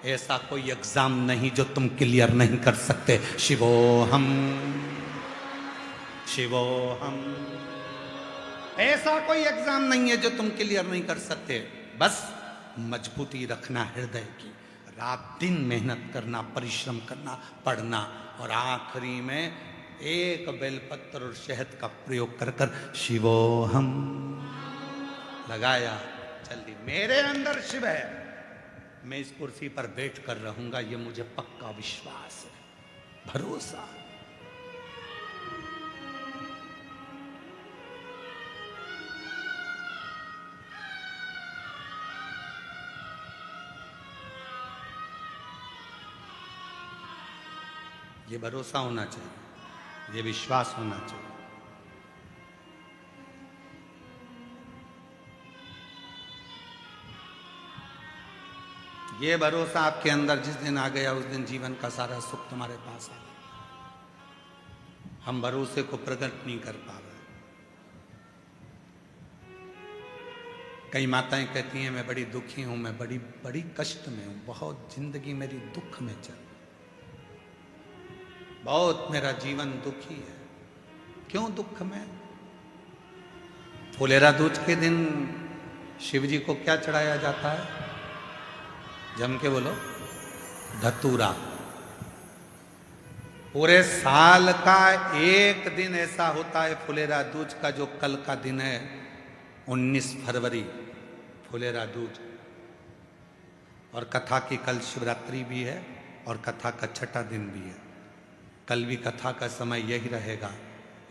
ऐसा कोई एग्जाम नहीं जो तुम क्लियर नहीं कर सकते। शिवोहम शिवोहम, ऐसा कोई एग्जाम नहीं है जो तुम क्लियर नहीं कर सकते। बस मजबूती रखना हृदय की, रात दिन मेहनत करना, परिश्रम करना, पढ़ना, और आखिरी में एक बेलपत्र और शहद का प्रयोग कर कर शिवोहम लगाया, जल्दी मेरे अंदर शिव है, मैं इस कुर्सी पर बैठ कर रहूंगा, ये मुझे पक्का विश्वास है, भरोसा। ये भरोसा होना चाहिए, ये विश्वास होना चाहिए। ये भरोसा आपके अंदर जिस दिन आ गया, उस दिन जीवन का सारा सुख तुम्हारे पास आ गया। हम भरोसे को प्रकट नहीं कर पा रहे। कई माताएं कहती हैं मैं बड़ी दुखी हूं, मैं बड़ी बड़ी कष्ट में हूं, बहुत जिंदगी मेरी दुख में चल, बहुत मेरा जीवन दुखी है। क्यों दुख में? फुलेरा दूज के दिन शिव जी को क्या चढ़ाया जाता है? जम के बोलो, धतूरा। पूरे साल का एक दिन ऐसा होता है फुलेरा दूज का, जो कल का दिन है 19 फरवरी, फुलेरा दूज। और कथा की कल शिवरात्रि भी है और कथा का छठा दिन भी है। कल भी कथा का समय यही रहेगा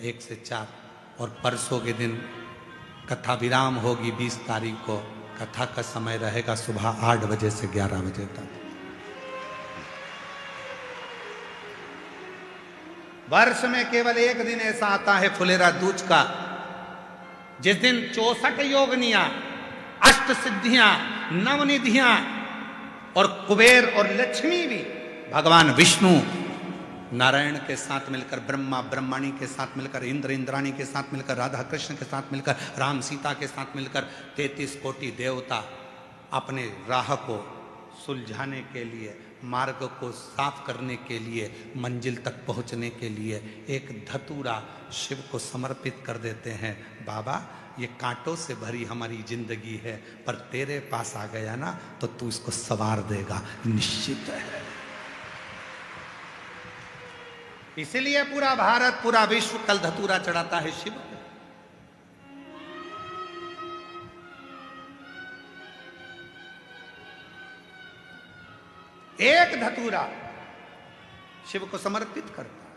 1 से 4, और परसों के दिन कथा विराम होगी 20 तारीख को। कथा का समय रहेगा सुबह 8 बजे से 11 बजे तक। वर्ष में केवल एक दिन ऐसा आता है फुलेरा दूज का, जिस दिन 64 योगनियां, अष्ट सिद्धियां, नवनिधियां और कुबेर और लक्ष्मी भी भगवान विष्णु नारायण के साथ मिलकर, ब्रह्मा ब्रह्माणी के साथ मिलकर, इंद्र इंद्राणी के साथ मिलकर, राधा कृष्ण के साथ मिलकर, राम सीता के साथ मिलकर, 33 कोटि देवता अपने राह को सुलझाने के लिए, मार्ग को साफ करने के लिए, मंजिल तक पहुंचने के लिए एक धतूरा शिव को समर्पित कर देते हैं। बाबा, ये कांटों से भरी हमारी जिंदगी है, पर तेरे पास आ गया ना तो तू इसको संवार देगा, निश्चित है। इसीलिए पूरा भारत, पूरा विश्व कल धतूरा चढ़ाता है शिव को। एक धतूरा शिव को समर्पित करता है।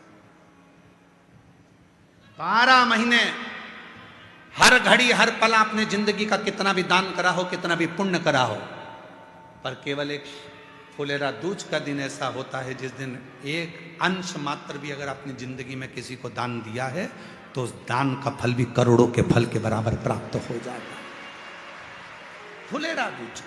12 महीने, हर घड़ी हर पल आपने जिंदगी का कितना भी दान करा हो, कितना भी पुण्य करा हो, पर केवल एक फुलेरा दूज का दिन ऐसा होता है जिस दिन एक अंश मात्र भी अगर अपनी जिंदगी में किसी को दान दिया है तो उस दान का फल भी करोड़ों के फल के बराबर प्राप्त हो जाएगा। फुलेरा दूज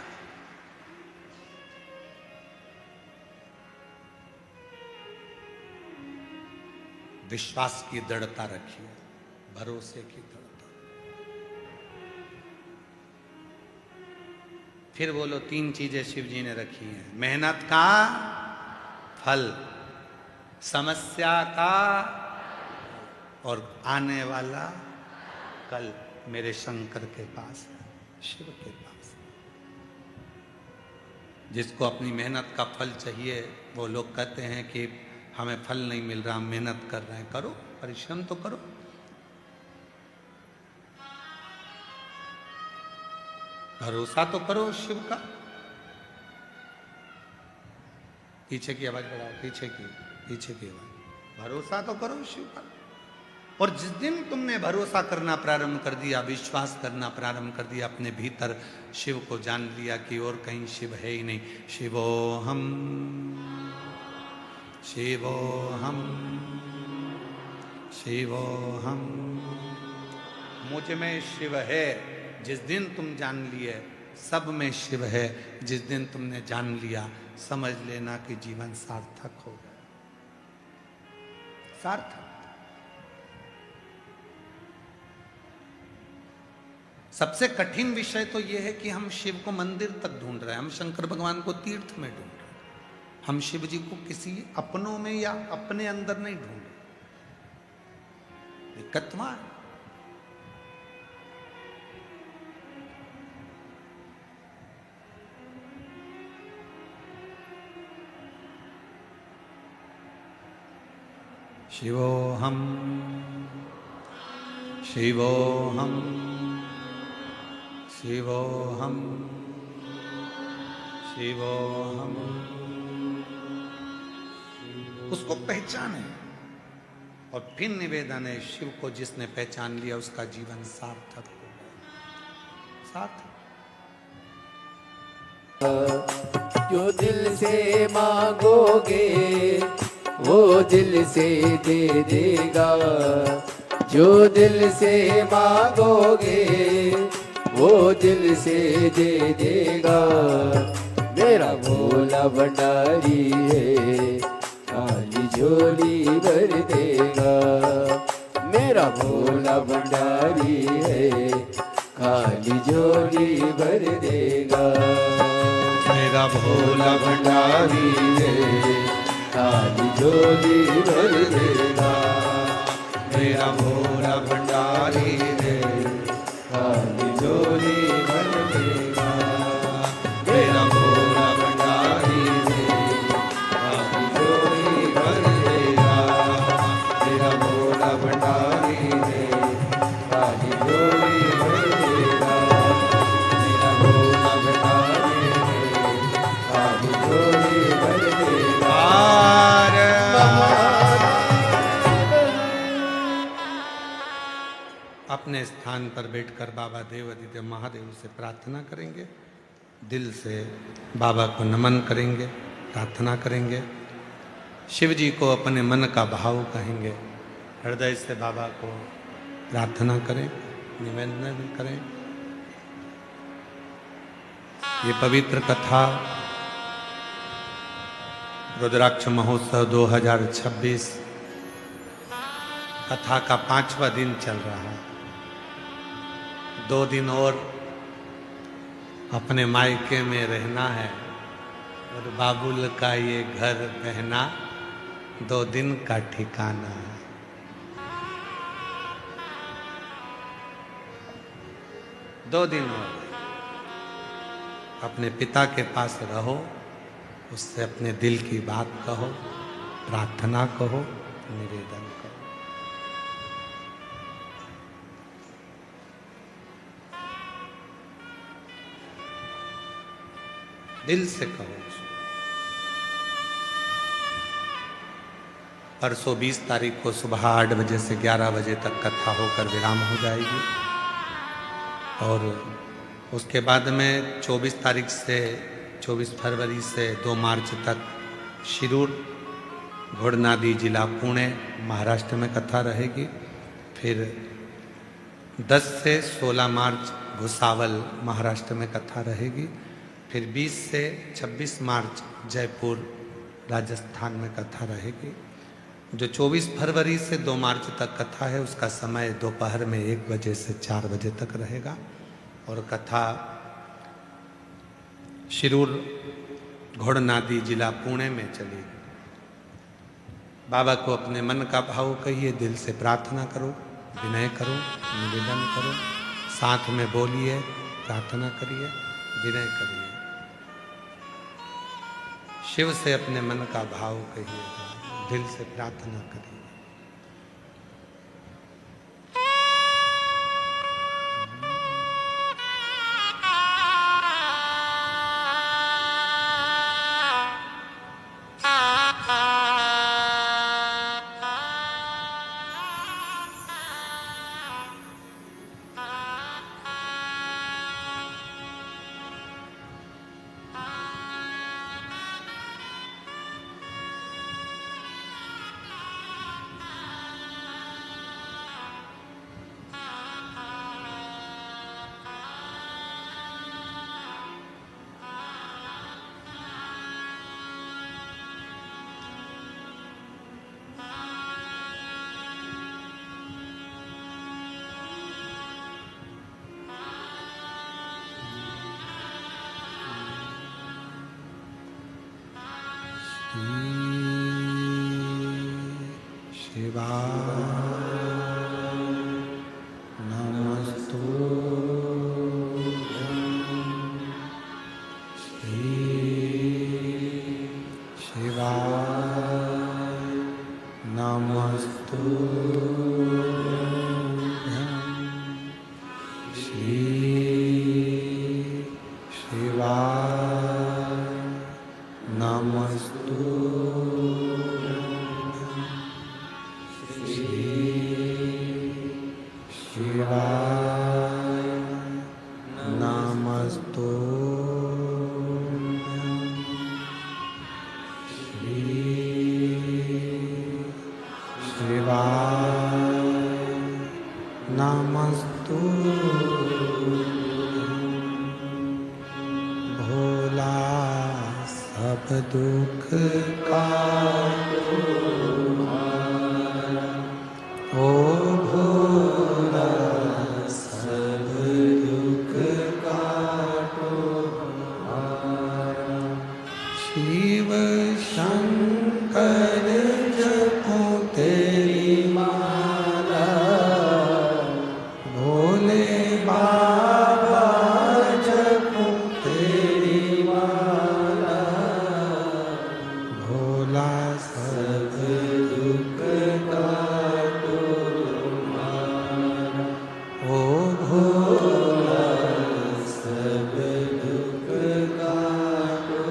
विश्वास की दृढ़ता रखिए, भरोसे की दृढ़ता। फिर बोलो, 3 चीजें शिव जी ने रखी हैं। मेहनत का फल, समस्या का, और आने वाला कल मेरे शंकर के पास है, शिव के पास है। जिसको अपनी मेहनत का फल चाहिए, वो लोग कहते हैं कि हमें फल नहीं मिल रहा, हम मेहनत कर रहे हैं। करो, परिश्रम तो करो। भरोसा तो करो शिव का। पीछे की आवाज बढ़ाओ, पीछे की आवाज। भरोसा तो करो शिव का। और जिस दिन तुमने भरोसा करना प्रारंभ कर दिया, विश्वास करना प्रारंभ कर दिया, अपने भीतर शिव को जान लिया कि और कहीं शिव है ही नहीं। शिवोहम शिवोहम शिवोहम, मुझ में शिव है। जिस दिन तुम जान लिए सब में शिव है, जिस दिन तुमने जान लिया समझ लेना कि जीवन सार्थक हो गया, सार्थक। सबसे कठिन विषय तो यह है कि हम शिव को मंदिर तक ढूंढ रहे हैं, हम शंकर भगवान को तीर्थ में ढूंढ रहे हैं, हम शिव जी को किसी अपनों में या अपने अंदर नहीं ढूंढ रहे। दिक्कत वहां है। शिवोऽहं शिवोऽहं शिवोऽहं शिवोऽहं। उसको पहचाने और फिर निवेदन है, शिव को जिसने पहचान लिया उसका जीवन सार्थक हो गया। सार्थक। जो दिल से मांगोगे वो दिल से दे देगा, जो दिल से मांगोगे वो दिल से दे देगा। मेरा भोला भंडारी है, खाली झोली भर देगा। मेरा भोला भंडारी है, खाली झोली भर देगा। मेरा भोला भंडारी है, खाली झोली भर देगा। मेरा भोला भंडारी है, खाली झोली भर देगा। मेरा भोला भंडारी है, खाली झोली भर देगा। मेरा भोला भंडारी है, खाली झोली भर देगा। मेरा भोला भंडारी है, खाली झोली भर देगा। अपने स्थान पर बैठकर बाबा देव आदित्य महादेव से प्रार्थना करेंगे, दिल से बाबा को नमन करेंगे, प्रार्थना करेंगे। शिव जी को अपने मन का भाव कहेंगे, हृदय से बाबा को प्रार्थना करें, निवेदन करें। ये पवित्र कथा रुद्राक्ष महोत्सव 2026 कथा का 5वां दिन चल रहा है। 2 दिन और अपने मायके में रहना है और बाबुल का ये घर बहना 2 दिन का ठिकाना है। दो दिन और अपने पिता के पास रहो, उससे अपने दिल की बात कहो, प्रार्थना कहो, निवेदन करो। दिल से कहो। परसों 20 तारीख को सुबह 8 बजे से 11 बजे तक कथा होकर विराम हो जाएगी और उसके बाद में 24 तारीख से 24 फरवरी से 2 मार्च तक शिरूर घोड़नादी जिला पुणे महाराष्ट्र में कथा रहेगी। फिर 10 से 16 मार्च भुसावल महाराष्ट्र में कथा रहेगी। फिर 20 से 26 मार्च जयपुर राजस्थान में कथा रहेगी। जो 24 फरवरी से 2 मार्च तक कथा है उसका समय दोपहर में 1 बजे से 4 बजे तक रहेगा और कथा शिरूर घोड़नादी जिला पुणे में चलेगी। बाबा को अपने मन का भाव कहिए, दिल से प्रार्थना करो, विनय करो, निवेदन करो, साथ में बोलिए, प्रार्थना करिए, विनय करिए। शिव से अपने मन का भाव कहिएगा, दिल से प्रार्थना करिए। शिवाय नमस्तुभ्यं श्री शिवाय नमस्तुभ्यं शिवाय नमस्तुभ्यं भोला सब दुख काटो ओ भोला सब दुख काटो शिव शंकर जपो तेरी माला भोले बाबा जपो तेरी माला भोला सब दुख काटो ओ भोला सब दुख काटो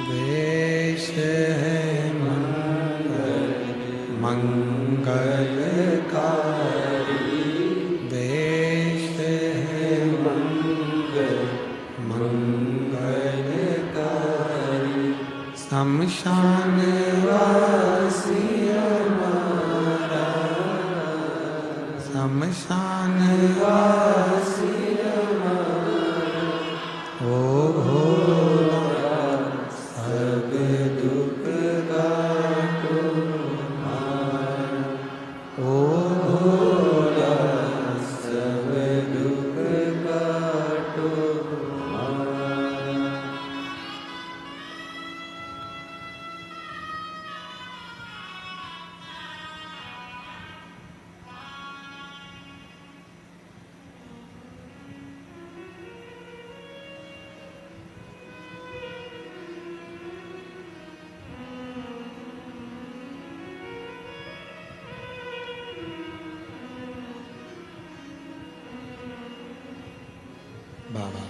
वेश है मंगलकारी वेश है मंगलकारी शमशान वासी हमारा शमशान वासी हमारा ओ भोला सब दुख काटो ओ भोला सब दुख काटो बाबा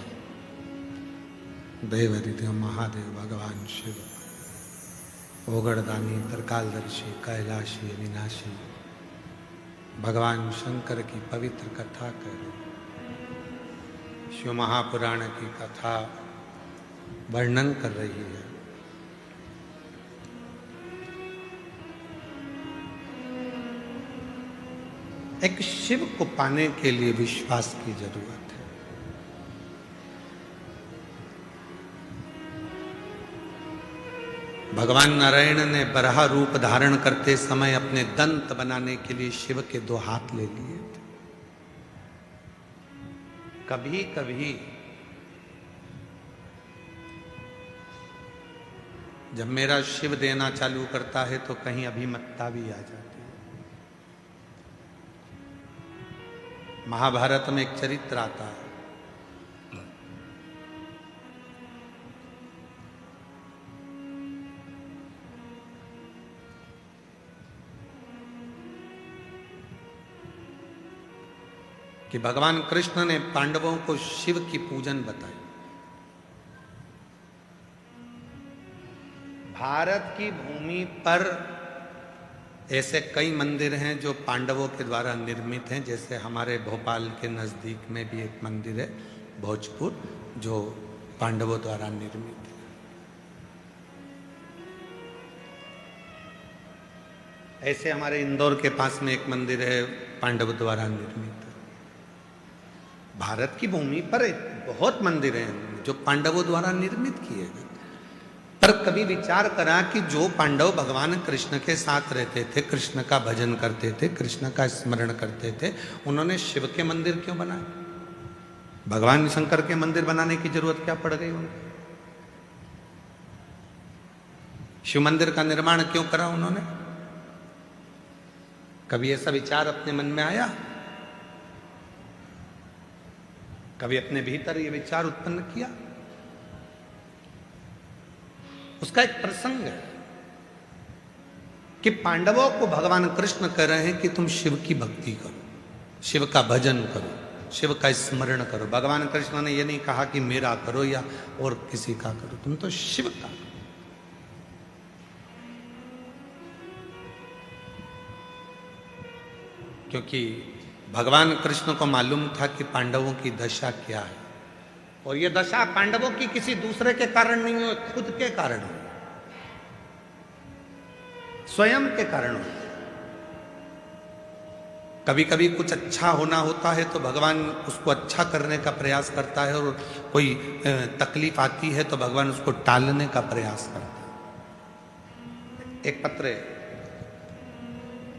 देवरिदेव महादेव भगवान शिव ओगड़दानी त्रिकालदर्शी कैलाशी अविनाशी भगवान शंकर की पवित्र कथा कर शिव महापुराण की कथा वर्णन कर रही है। एक शिव को पाने के लिए विश्वास की जरूरत है। भगवान नारायण ने बराह रूप धारण करते समय अपने दंत बनाने के लिए शिव के 2 हाथ ले लिए थे। कभी कभी जब मेरा शिव देना चालू करता है तो कहीं अभिमत्ता भी आ जाती है। महाभारत में एक चरित्र आता है, कि भगवान कृष्ण ने पांडवों को शिव की पूजन बताई। भारत की भूमि पर ऐसे कई मंदिर हैं जो पांडवों के द्वारा निर्मित हैं। जैसे हमारे भोपाल के नज़दीक में भी एक मंदिर है भोजपुर, जो पांडवों द्वारा निर्मित है। ऐसे हमारे इंदौर के पास में एक मंदिर है पांडवों द्वारा निर्मित है। भारत की भूमि पर बहुत मंदिर हैं जो पांडवों द्वारा निर्मित किए गए। पर कभी विचार करा कि जो पांडव भगवान कृष्ण के साथ रहते थे, कृष्ण का भजन करते थे, कृष्ण का स्मरण करते थे, उन्होंने शिव के मंदिर क्यों बनाए? भगवान शंकर के मंदिर बनाने की जरूरत क्या पड़ गई उनको? शिव मंदिर का निर्माण क्यों करा उन्होंने? कभी ऐसा विचार अपने मन में आया? कभी अपने भीतर ये विचार उत्पन्न किया? उसका एक प्रसंग है कि पांडवों को भगवान कृष्ण कह रहे हैं कि तुम शिव की भक्ति करो, शिव का भजन करो, शिव का स्मरण करो। भगवान कृष्ण ने यह नहीं कहा कि मेरा करो या और किसी का करो, तुम तो शिव का करो। क्योंकि भगवान कृष्ण को मालूम था कि पांडवों की दशा क्या है, और यह दशा पांडवों की किसी दूसरे के कारण नहीं हो, खुद के कारण हो, स्वयं के कारण हो। कभी कभी कुछ अच्छा होना होता है तो भगवान उसको अच्छा करने का प्रयास करता है, और कोई तकलीफ आती है तो भगवान उसको टालने का प्रयास करता है। एक पत्र है,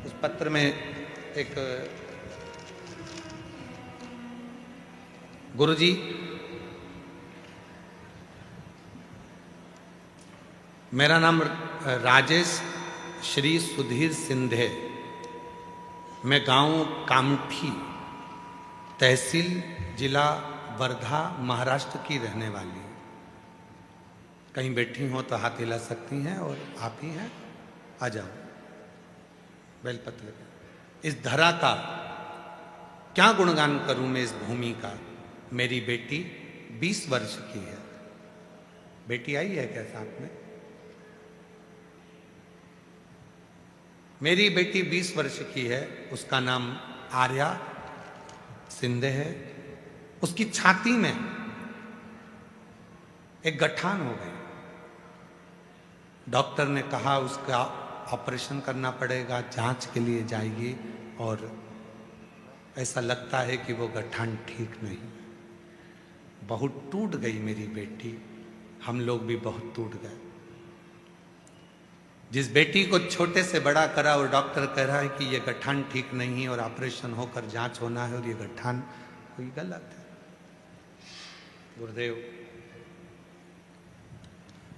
उस पत्र में एक गुरुजी मेरा नाम राजेश श्री सुधीर सिंधे, मैं गांव कामठी, तहसील जिला वर्धा, महाराष्ट्र की रहने वाली हूँ। कहीं बैठी हो तो हाथ हिला सकती हैं, और आप ही हैं, आ जाओ। बेलपत्र इस धरा का क्या गुणगान करूं मैं, इस भूमि का। मेरी बेटी 20 वर्ष की है। बेटी आई है क्या साथ में? मेरी बेटी 20 वर्ष की है, उसका नाम आर्या सिंधे है। उसकी छाती में एक गठान हो गई। डॉक्टर ने कहा उसका ऑपरेशन करना पड़ेगा, जांच के लिए जाएगी, और ऐसा लगता है कि वो गठान ठीक नहीं। बहुत टूट गई मेरी बेटी, हम लोग भी बहुत टूट गए। जिस बेटी को छोटे से बड़ा करा और डॉक्टर कह रहा है कि ये गठान ठीक नहीं है और ऑपरेशन होकर जांच होना है, और ये गठान कोई गलत है। गुरुदेव,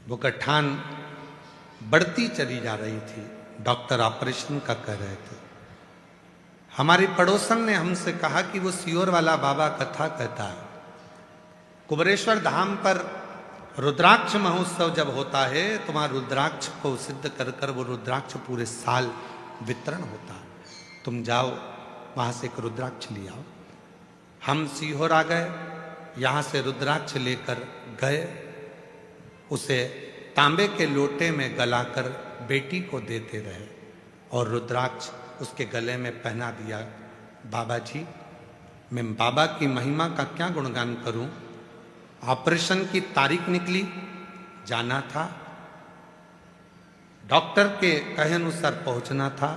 वो गठान बढ़ती चली जा रही थी, डॉक्टर ऑपरेशन का कर रहे थे। हमारी पड़ोसन ने हमसे कहा कि वो सियोर वाला बाबा कथा कहता है, कुबरेश्वर धाम पर रुद्राक्ष महोत्सव जब होता है तो वहां रुद्राक्ष को सिद्ध कर कर वो रुद्राक्ष पूरे साल वितरण होता है। तुम जाओ वहां से एक रुद्राक्ष ले आओ। हम सीहोर आ गए, यहां से रुद्राक्ष लेकर गए, उसे तांबे के लोटे में गलाकर बेटी को देते रहे, और रुद्राक्ष उसके गले में पहना दिया। बाबा जी, मैं बाबा की महिमा का क्या गुणगान करूं। ऑपरेशन की तारीख निकली, जाना था, डॉक्टर के कहे अनुसार पहुंचना था।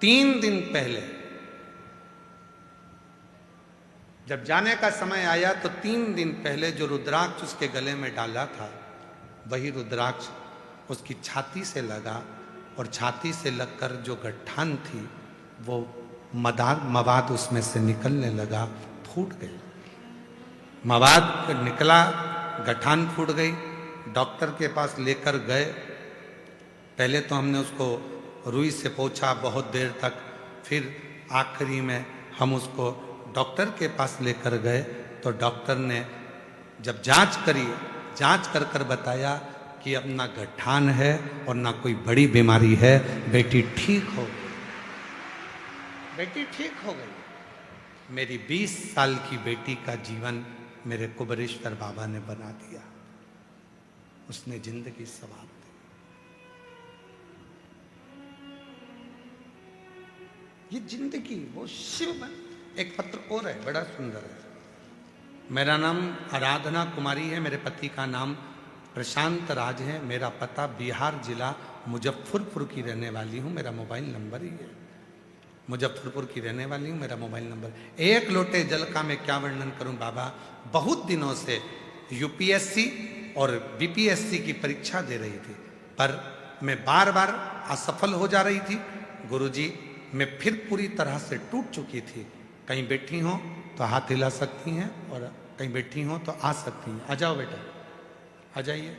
3 दिन पहले जब जाने का समय आया तो 3 दिन पहले जो रुद्राक्ष उसके गले में डाला था, वही रुद्राक्ष उसकी छाती से लगा, और छाती से लगकर जो गठान थी वो मवाद उसमें से निकलने लगा, फूट गई। मवाद निकला, गठान फूट गई। डॉक्टर के पास लेकर गए। पहले तो हमने उसको रुई से पोंछा बहुत देर तक, फिर आखिरी में हम उसको डॉक्टर के पास लेकर गए तो डॉक्टर ने जब जांच करी, जांच कर कर बताया कि अब ना गठान है और ना कोई बड़ी बीमारी है, बेटी ठीक हो गई। बेटी ठीक हो गई। मेरी 20 साल की बेटी का जीवन मेरे कुबरेश्वर बाबा ने बना दिया। उसने जिंदगी संवार दी। ये जिंदगी वो शिव बन। एक पत्र और है, बड़ा सुंदर है। मेरा नाम आराधना कुमारी है, मेरे पति का नाम प्रशांत राज है, मेरा पता बिहार जिला मुजफ्फरपुर की रहने वाली हूँ, मेरा मोबाइल नंबर ही है। मुजफ्फरपुर की रहने वाली हूँ, मेरा मोबाइल नंबर। एक लोटे जल का मैं क्या वर्णन करूं बाबा। बहुत दिनों से यूपीएससी और बीपीएससी की परीक्षा दे रही थी, पर मैं बार बार असफल हो जा रही थी। गुरुजी, मैं फिर पूरी तरह से टूट चुकी थी। कहीं बैठी हो तो हाथ हिला सकती हैं, और कहीं बैठी हो तो आ सकती हैं। आ जाओ बेटा, आ जाइए।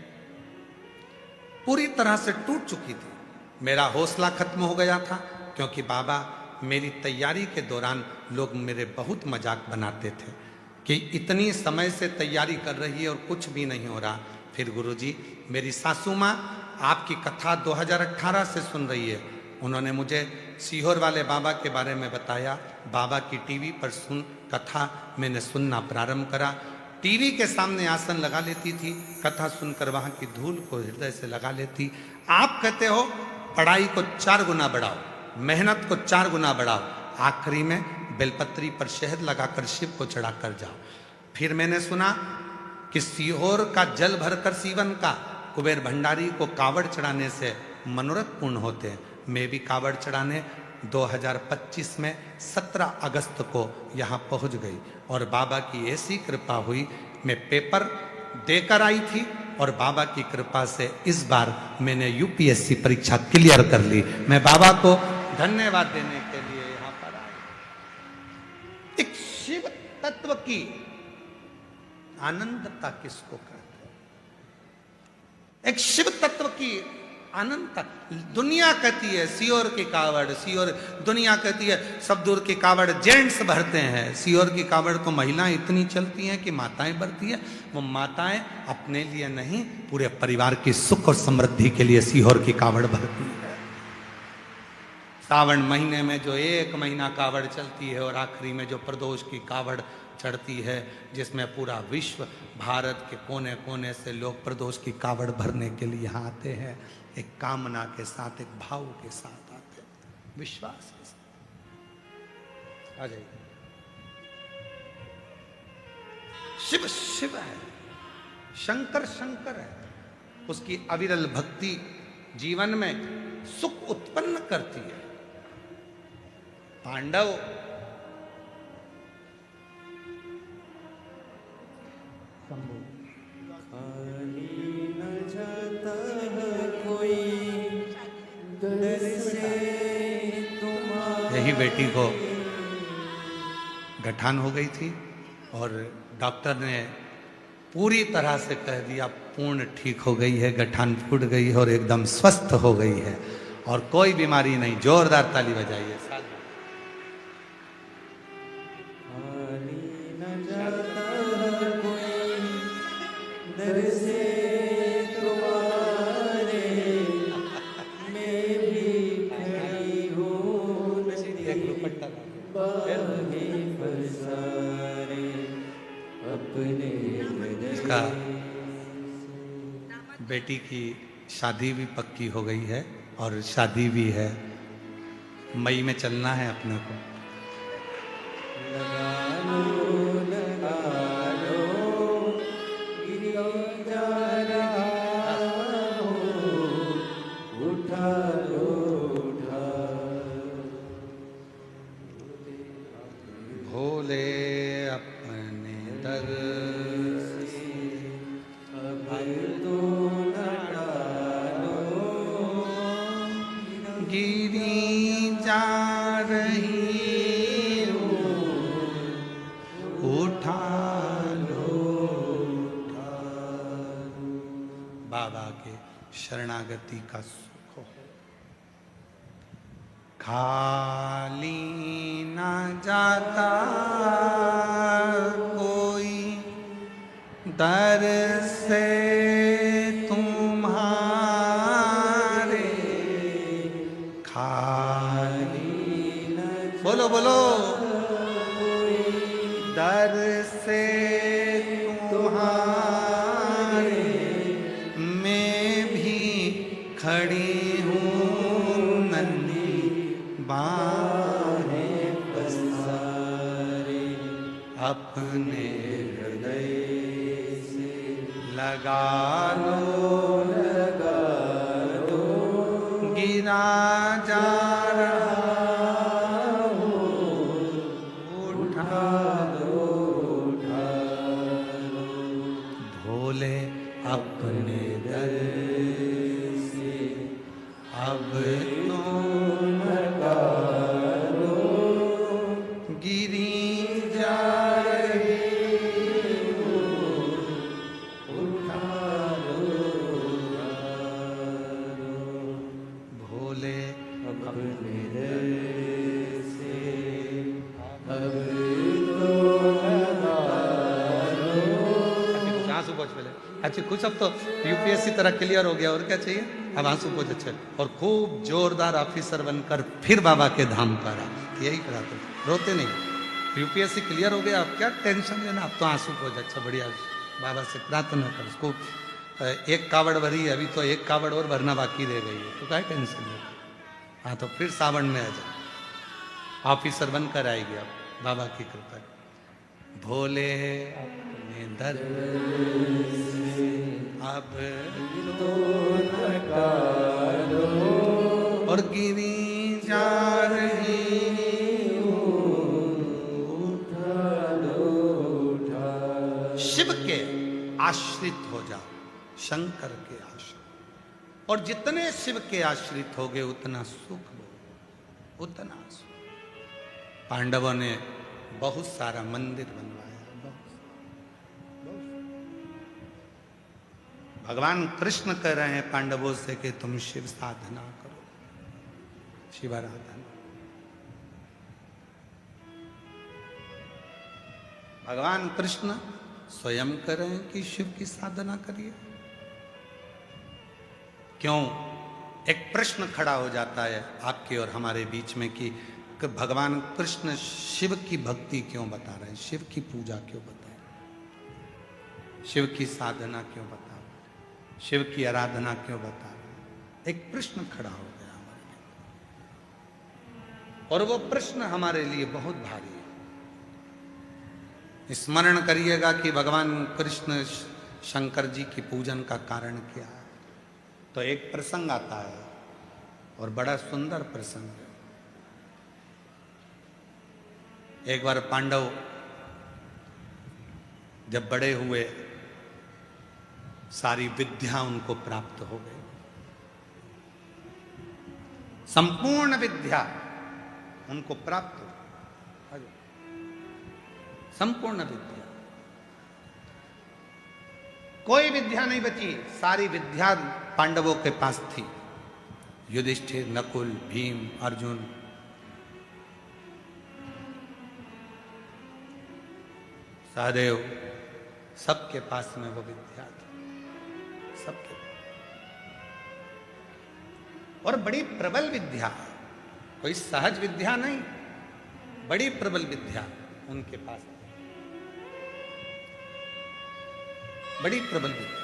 पूरी तरह से टूट चुकी थी। मेरा हौसला खत्म हो गया था, क्योंकि बाबा मेरी तैयारी के दौरान लोग मेरे बहुत मजाक बनाते थे कि इतनी समय से तैयारी कर रही है और कुछ भी नहीं हो रहा। फिर गुरुजी, मेरी सासू माँ आपकी कथा 2018 से सुन रही है। उन्होंने मुझे सीहोर वाले बाबा के बारे में बताया। बाबा की टीवी पर कथा मैंने सुनना प्रारंभ करा। टीवी के सामने आसन लगा लेती थी, कथा सुनकर वहाँ की धूल को हृदय से लगा लेती। आप कहते हो पढ़ाई को 4 गुना बढ़ाओ, मेहनत को 4 गुना बढ़ाओ, आखिरी में बेलपत्री पर शहद लगाकर शिव को चढ़ाकर जाओ। फिर मैंने सुना कि सीहोर का जल भरकर सीवन का कुबेर भंडारी को कावड़ चढ़ाने से मनोरथ पूर्ण होते हैं। मैं भी कावड़ चढ़ाने 2025 में 17 अगस्त को यहाँ पहुँच गई और बाबा की ऐसी कृपा हुई, मैं पेपर देकर आई थी और बाबा की कृपा से इस बार मैंने यूपीएससी परीक्षा क्लियर कर ली। मैं बाबा को धन्यवाद देने के लिए यहाँ पर आया। एक शिव तत्व की आनंदता किसको कहते हैं? एक शिव तत्व की अनंत। दुनिया कहती है सीहोर की कावड़, सीहोर दुनिया कहती है सब दूर की कावड़ जेंट्स भरते हैं। सीहोर की कावड़ तो महिलाएं इतनी चलती हैं कि माताएं भरती हैं। वो माताएं अपने लिए नहीं, पूरे परिवार की सुख और समृद्धि के लिए सीहोर की कावड़ भरती है। सावन महीने में जो 1 महीना कावड़ चलती है और आखिरी में जो प्रदोष की कावड़ चढ़ती है, जिसमें पूरा विश्व, भारत के कोने कोने से लोग प्रदोष की कावड़ भरने के लिए यहाँ आते हैं। एक कामना के साथ, एक भाव के साथ आते हैं, विश्वास के साथ। आ जाइए। शिव शिव है, शंकर शंकर है। उसकी अविरल भक्ति जीवन में सुख उत्पन्न करती है। पांडव यही बेटी को गठान हो गई थी और डॉक्टर ने पूरी तरह से कह दिया पूर्ण ठीक हो गई है, गठान फूट गई है और एकदम स्वस्थ हो गई है और कोई बीमारी नहीं। जोरदार ताली बजाइए। बेटी की शादी भी पक्की हो गई है और शादी भी है, मई में चलना है अपने को। भोले अपने दर गिरी जा रही हो, उठा लो, बाबा के शरणागति का सुख हो। खाली ना जाता कोई दर से बोलो बोलो, दर से तुम्हारे मैं भी खड़ी हूँ नन्ही बाहें पसारे, अपने हृदय से लगा लो, गिरा जा अपने दर से अब तुम लगा लो, गिरी जा रही हो, उठा लो। अच्छे खुश, अब तो यूपीएससी तरह क्लियर हो गया, और क्या चाहिए, अब आंसू पोछ अच्छे, और खूब जोरदार ऑफिसर बनकर फिर बाबा के धाम पर आ, यही कराते, रोते नहीं। यूपीएससी क्लियर हो गया, अब क्या टेंशन लेना, अब तो आंसू पोछ अच्छा, बढ़िया बाबा से प्रार्थना कर, उसको एक कावड़ भरी, अभी तो एक कावड़ और भरना बाकी रह गई है, तो क्या टेंशन लेना। हाँ तो फिर सावन में आ जाए, ऑफिसर बनकर आएगी अब बाबा की कृपा। भोले अपने दर अब और गिरी जा रही, शिव के आश्रित हो जाओ, शंकर के आश्रित, और जितने शिव के आश्रित होगे उतना सुख हो, उतना सुख। पांडवों ने बहुत सारा मंदिर बनवाया, भगवान कृष्ण कह रहे हैं पांडवों से कि तुम शिव साधना करो, शिवाराधना। भगवान कृष्ण स्वयं कह रहे हैं कि शिव की साधना करिए। क्यों? एक प्रश्न खड़ा हो जाता है आपके और हमारे बीच में कि भगवान कृष्ण शिव की भक्ति क्यों बता रहे हैं, शिव की पूजा क्यों बता रहे हैं, शिव की साधना क्यों बता रहे हैं, शिव की आराधना क्यों बता रहे हैं। एक प्रश्न खड़ा हो गया हमारे लिए, और वो प्रश्न हमारे लिए बहुत भारी है। स्मरण करिएगा कि भगवान कृष्ण शंकर जी की पूजन का कारण क्या है। तो एक प्रसंग आता है, और बड़ा सुंदर प्रसंग है। एक बार पांडव जब बड़े हुए, सारी विद्या उनको प्राप्त हो गई, संपूर्ण विद्या उनको प्राप्त हो, संपूर्ण विद्या, कोई विद्या नहीं बची, सारी विद्या पांडवों के पास थी। युधिष्ठिर, नकुल, भीम, अर्जुन, सहदेव, सबके पास में वो विद्या थी, सबके, और बड़ी प्रबल विद्या, कोई सहज विद्या नहीं, बड़ी प्रबल विद्या उनके पास, बड़ी प्रबल विद्या।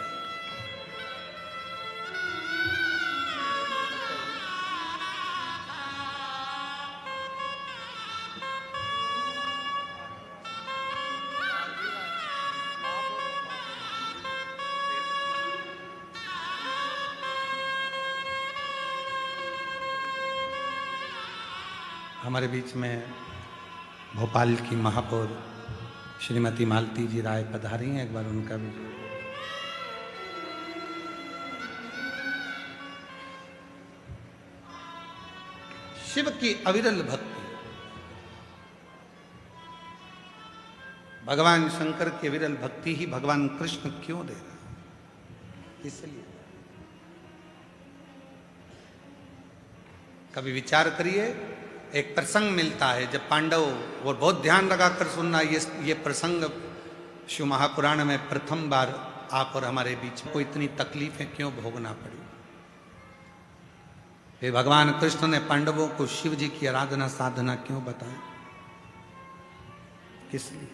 हमारे बीच में भोपाल की महापौर श्रीमती मालती जी राय पधारी हैं, एक बार उनका भी शिव की अविरल भक्ति, भगवान शंकर की अविरल भक्ति ही भगवान कृष्ण क्यों दे रहे हैं, इसलिए कभी विचार करिए। एक प्रसंग मिलता है जब पांडव, और बहुत ध्यान लगाकर सुनना, ये प्रसंग शिव महापुराण में प्रथम बार आप और हमारे बीच को इतनी तकलीफें क्यों भोगना पड़ी। फिर भगवान कृष्ण ने पांडवों को शिव जी की आराधना साधना क्यों बताया, किस लिए।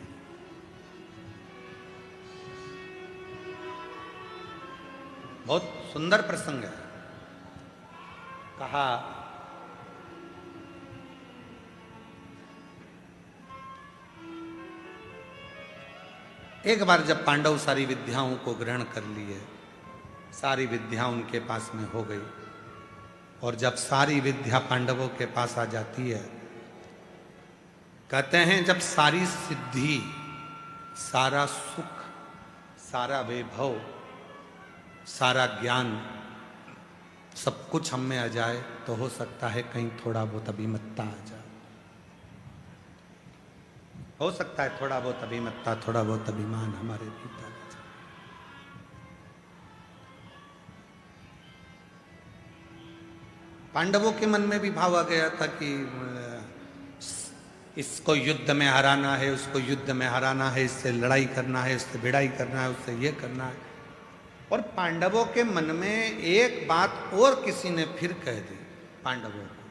बहुत सुंदर प्रसंग है। कहा एक बार जब पांडव सारी विद्याओं को ग्रहण कर लिए, सारी विद्या उनके पास में हो गई, और जब सारी विद्या पांडवों के पास आ जाती है, कहते हैं जब सारी सिद्धि, सारा सुख, सारा वैभव, सारा ज्ञान, सब कुछ हम में आ जाए, तो हो सकता है कहीं थोड़ा बहुत अभिमत्ता आ जाए, हो सकता है थोड़ा बहुत अभिमत्ता, थोड़ा बहुत अभिमान हमारे भीतर आ जाए। पांडवों के मन में भी भाव आ गया था कि इसको युद्ध में हराना है, उसको युद्ध में हराना है, इससे लड़ाई करना है, इससे भिड़ाई करना है, उससे ये करना है। और पांडवों के मन में एक बात और किसी ने फिर कह दी पांडवों को।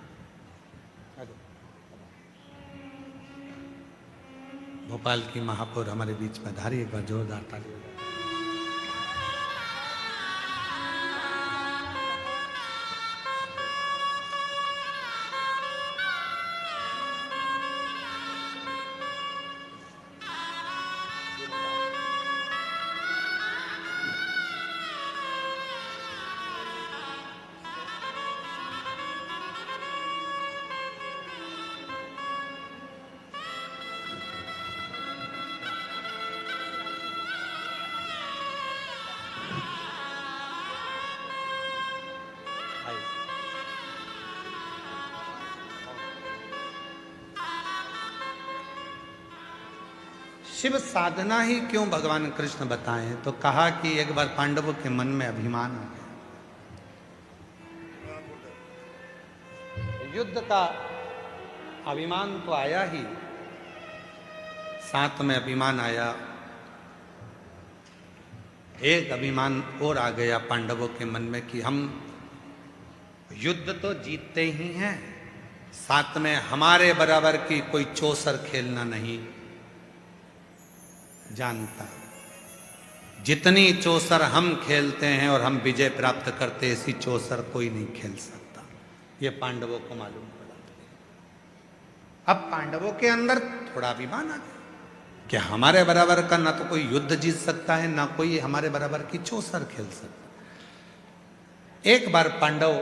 भोपाल की महापौर हमारे बीच में धारी, एक बार जोरदार ताली हो जाए। शिव साधना ही क्यों भगवान कृष्ण बताएं, तो कहा कि एक बार पांडवों के मन में अभिमान आ गया। युद्ध का अभिमान तो आया ही, साथ में अभिमान आया, एक अभिमान और आ गया पांडवों के मन में कि हम युद्ध तो जीतते ही हैं, साथ में हमारे बराबर की कोई चौसर खेलना नहीं जानता। जितनी चौसर हम खेलते हैं और हम विजय प्राप्त करते, ऐसी चौसर कोई नहीं खेल सकता। ये पांडवों को मालूम पड़ा। अब पांडवों के अंदर थोड़ा अभिमान आ गया कि हमारे बराबर का ना तो कोई युद्ध जीत सकता है, ना कोई हमारे बराबर की चौसर खेल सकता। एक बार पांडव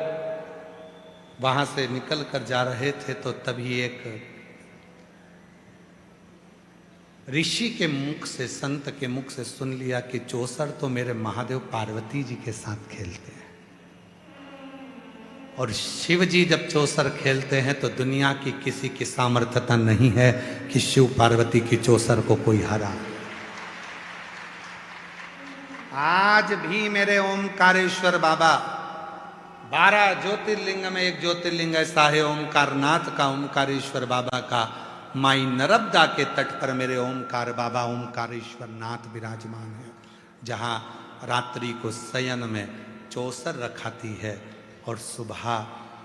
वहां से निकल कर जा रहे थे तो तभी एक ऋषि के मुख से, संत के मुख से सुन लिया कि चौसर तो मेरे महादेव पार्वती जी के साथ खेलते हैं, और शिव जी जब चौसर खेलते हैं तो दुनिया की किसी की सामर्थ्यता नहीं है कि शिव पार्वती की चौसर को कोई हरा। आज भी मेरे ओमकारेश्वर बाबा, 12 ज्योतिर्लिंग में एक ज्योतिर्लिंग ऐसा है ओमकारनाथ का, ओमकारेश्वर बाबा का। माई नर्मदा के तट पर मेरे ओमकार बाबा ओमकारेश्वर नाथ विराजमान है, जहाँ रात्रि को शयन में चौसर रखाती है और सुबह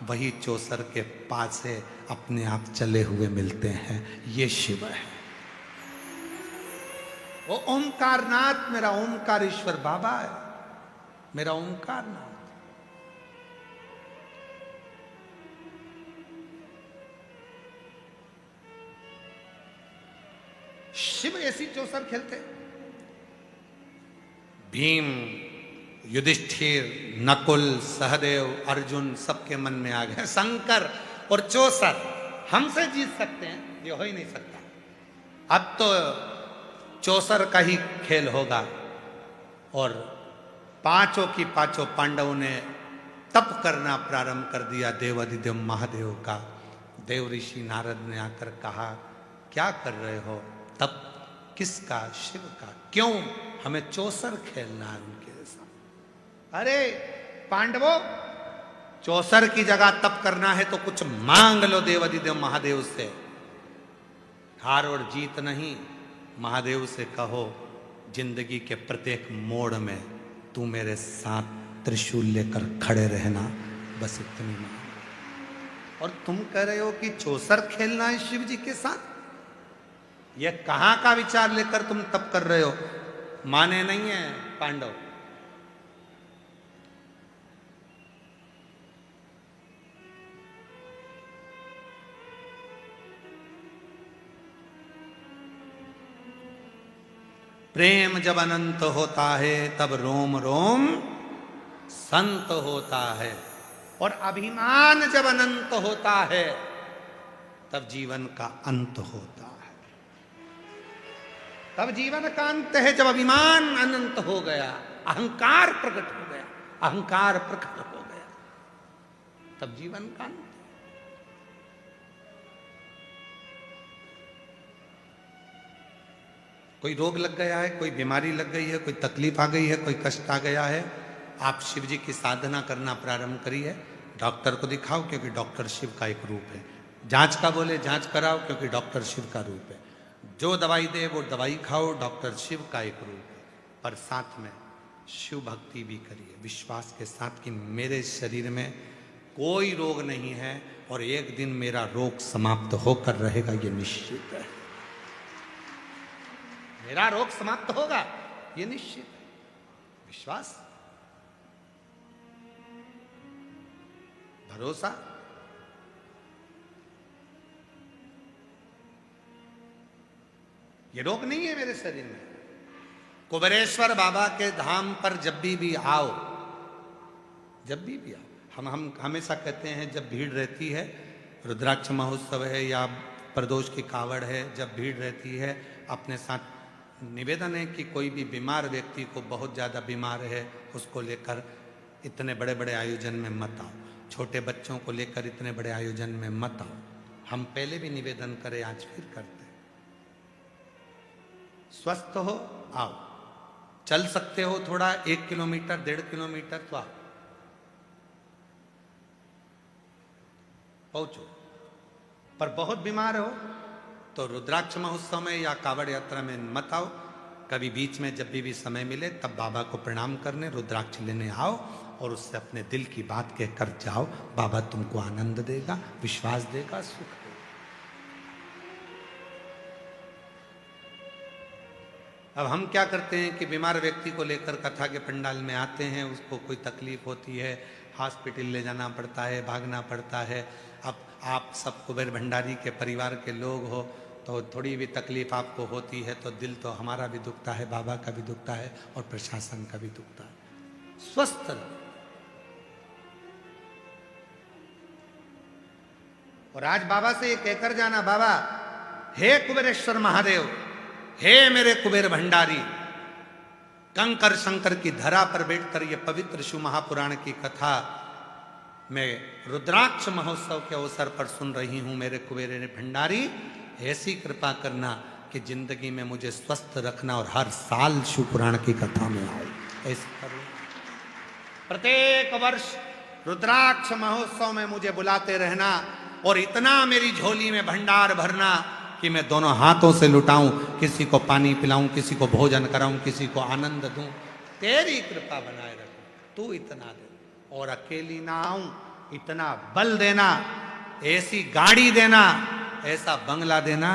वही चौसर के पास से अपने आप चले हुए मिलते हैं। ये शिव है, वो ओमकारनाथ मेरा ओमकारेश्वर बाबा है, मेरा ओमकारनाथ। शिव ऐसी चौसर खेलते। भीम, युधिष्ठिर, नकुल, सहदेव, अर्जुन सबके मन में आ गए शंकर और चौसर हमसे जीत सकते हैं, ये हो ही नहीं सकता। अब तो चौसर का ही खेल होगा। और पांचों की पांचों पांडवों ने तप करना प्रारंभ कर दिया देवाधिदेव महादेव का। देव ऋषि नारद ने आकर कहा, क्या कर रहे हो? तप किसका? शिव का। क्यों? हमें चौसर खेलना है उनके साथ। अरे पांडवों, चौसर की जगह तप करना है तो कुछ मांग लो देवाधिदेव महादेव से। हार और जीत नहीं, महादेव से कहो जिंदगी के प्रत्येक मोड़ में तू मेरे साथ त्रिशूल लेकर खड़े रहना, बस इतनी मांग। और तुम कह रहे हो कि चौसर खेलना है शिव जी के साथ? यह कहां का विचार लेकर तुम तप कर रहे हो? माने नहीं है पांडव। प्रेम जब अनंत होता है तब रोम रोम संत होता है, और अभिमान जब अनंत होता है तब जीवन का अंत होता है। तब जीवन का अंत है जब अभिमान अनंत हो गया, अहंकार प्रकट हो गया, अहंकार प्रकट हो गया, तब जीवन का अंत। कोई रोग लग गया है, कोई बीमारी लग गई है, कोई तकलीफ आ गई है, कोई कष्ट आ गया है, आप शिव जी की साधना करना प्रारंभ करिए। डॉक्टर को दिखाओ क्योंकि डॉक्टर शिव का एक रूप है। जांच का बोले जांच कराओ क्योंकि डॉक्टर शिव का रूप है। जो दवाई दे वो दवाई खाओ, डॉक्टर शिव का एक रूप है। पर साथ में शिव भक्ति भी करिए विश्वास के साथ कि मेरे शरीर में कोई रोग नहीं है और एक दिन मेरा रोग समाप्त होकर रहेगा, ये निश्चित है। मेरा रोग समाप्त होगा, ये निश्चित है। विश्वास, भरोसा। ये रोग नहीं है मेरे शरीर में। कुबेरेश्वर बाबा के धाम पर जब भी आओ, जब भी आओ, हम हमेशा कहते हैं जब भीड़ रहती है, रुद्राक्ष महोत्सव है या प्रदोष की कावड़ है, जब भीड़ रहती है, अपने साथ निवेदन है कि कोई भी बीमार व्यक्ति को, बहुत ज़्यादा बीमार है, उसको लेकर इतने बड़े बड़े आयोजन में मत आओ। छोटे बच्चों को लेकर इतने बड़े आयोजन में मत आओ। हम पहले भी निवेदन करें, आज फिर करते हैं। स्वस्थ हो आओ, चल सकते हो थोड़ा 1 किलोमीटर 1.5 किलोमीटर तो आओ, पहुंचो। पर बहुत बीमार हो तो रुद्राक्ष महोत्सव में या कावड़ यात्रा में मत आओ। कभी बीच में जब भी समय मिले तब बाबा को प्रणाम करने, रुद्राक्ष लेने आओ और उससे अपने दिल की बात कहकर जाओ। बाबा तुमको आनंद देगा, विश्वास देगा, सुख देगा। अब हम क्या करते हैं कि बीमार व्यक्ति को लेकर कथा के पंडाल में आते हैं, उसको कोई तकलीफ होती है, हॉस्पिटल ले जाना पड़ता है, भागना पड़ता है। अब आप सब कुबेर भंडारी के परिवार के लोग हो तो थोड़ी भी तकलीफ आपको होती है तो दिल तो हमारा भी दुखता है, बाबा का भी दुखता है और प्रशासन का भी दुखता है। स्वस्थ रहो। और आज बाबा से ये कहकर जाना, बाबा हे कुबेरेश्वर महादेव, हे मेरे कुबेर भंडारी, कंकर शंकर की धरा पर बैठकर ये पवित्र शिव महापुराण की कथा मैं रुद्राक्ष महोत्सव के अवसर पर सुन रही हूं। मेरे कुबेर भंडारी ऐसी कृपा करना कि जिंदगी में मुझे स्वस्थ रखना और हर साल शिव पुराण की कथा में आऊं। ऐसे करो। प्रत्येक वर्ष रुद्राक्ष महोत्सव में मुझे बुलाते रहना और इतना मेरी झोली में भंडार भरना कि मैं दोनों हाथों से लुटाऊं, किसी को पानी पिलाऊं, किसी को भोजन कराऊं, किसी को आनंद दूं। तेरी कृपा बनाए रखूं, तू इतना दे। और अकेली ना आऊं, इतना बल देना, ऐसी गाड़ी देना, ऐसा बंगला देना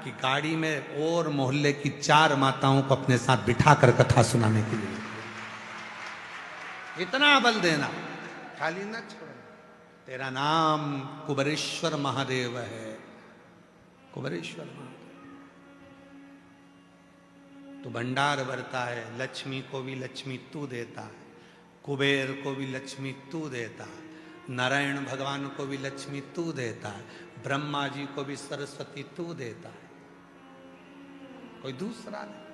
कि गाड़ी में और मोहल्ले की 4 माताओं को अपने साथ बिठाकर कथा सुनाने के लिए, इतना बल देना, खाली ना छोड़ना। तेरा नाम कुबेरेश्वर महादेव है, कुबेरेश्वर महादेव। तू भंडार भरता है, लक्ष्मी को भी लक्ष्मी तू देता है, कुबेर को भी लक्ष्मी तू देता है, नारायण भगवान को भी लक्ष्मी तू देता है, ब्रह्मा जी को भी सरस्वती तू देता है, कोई दूसरा नहीं।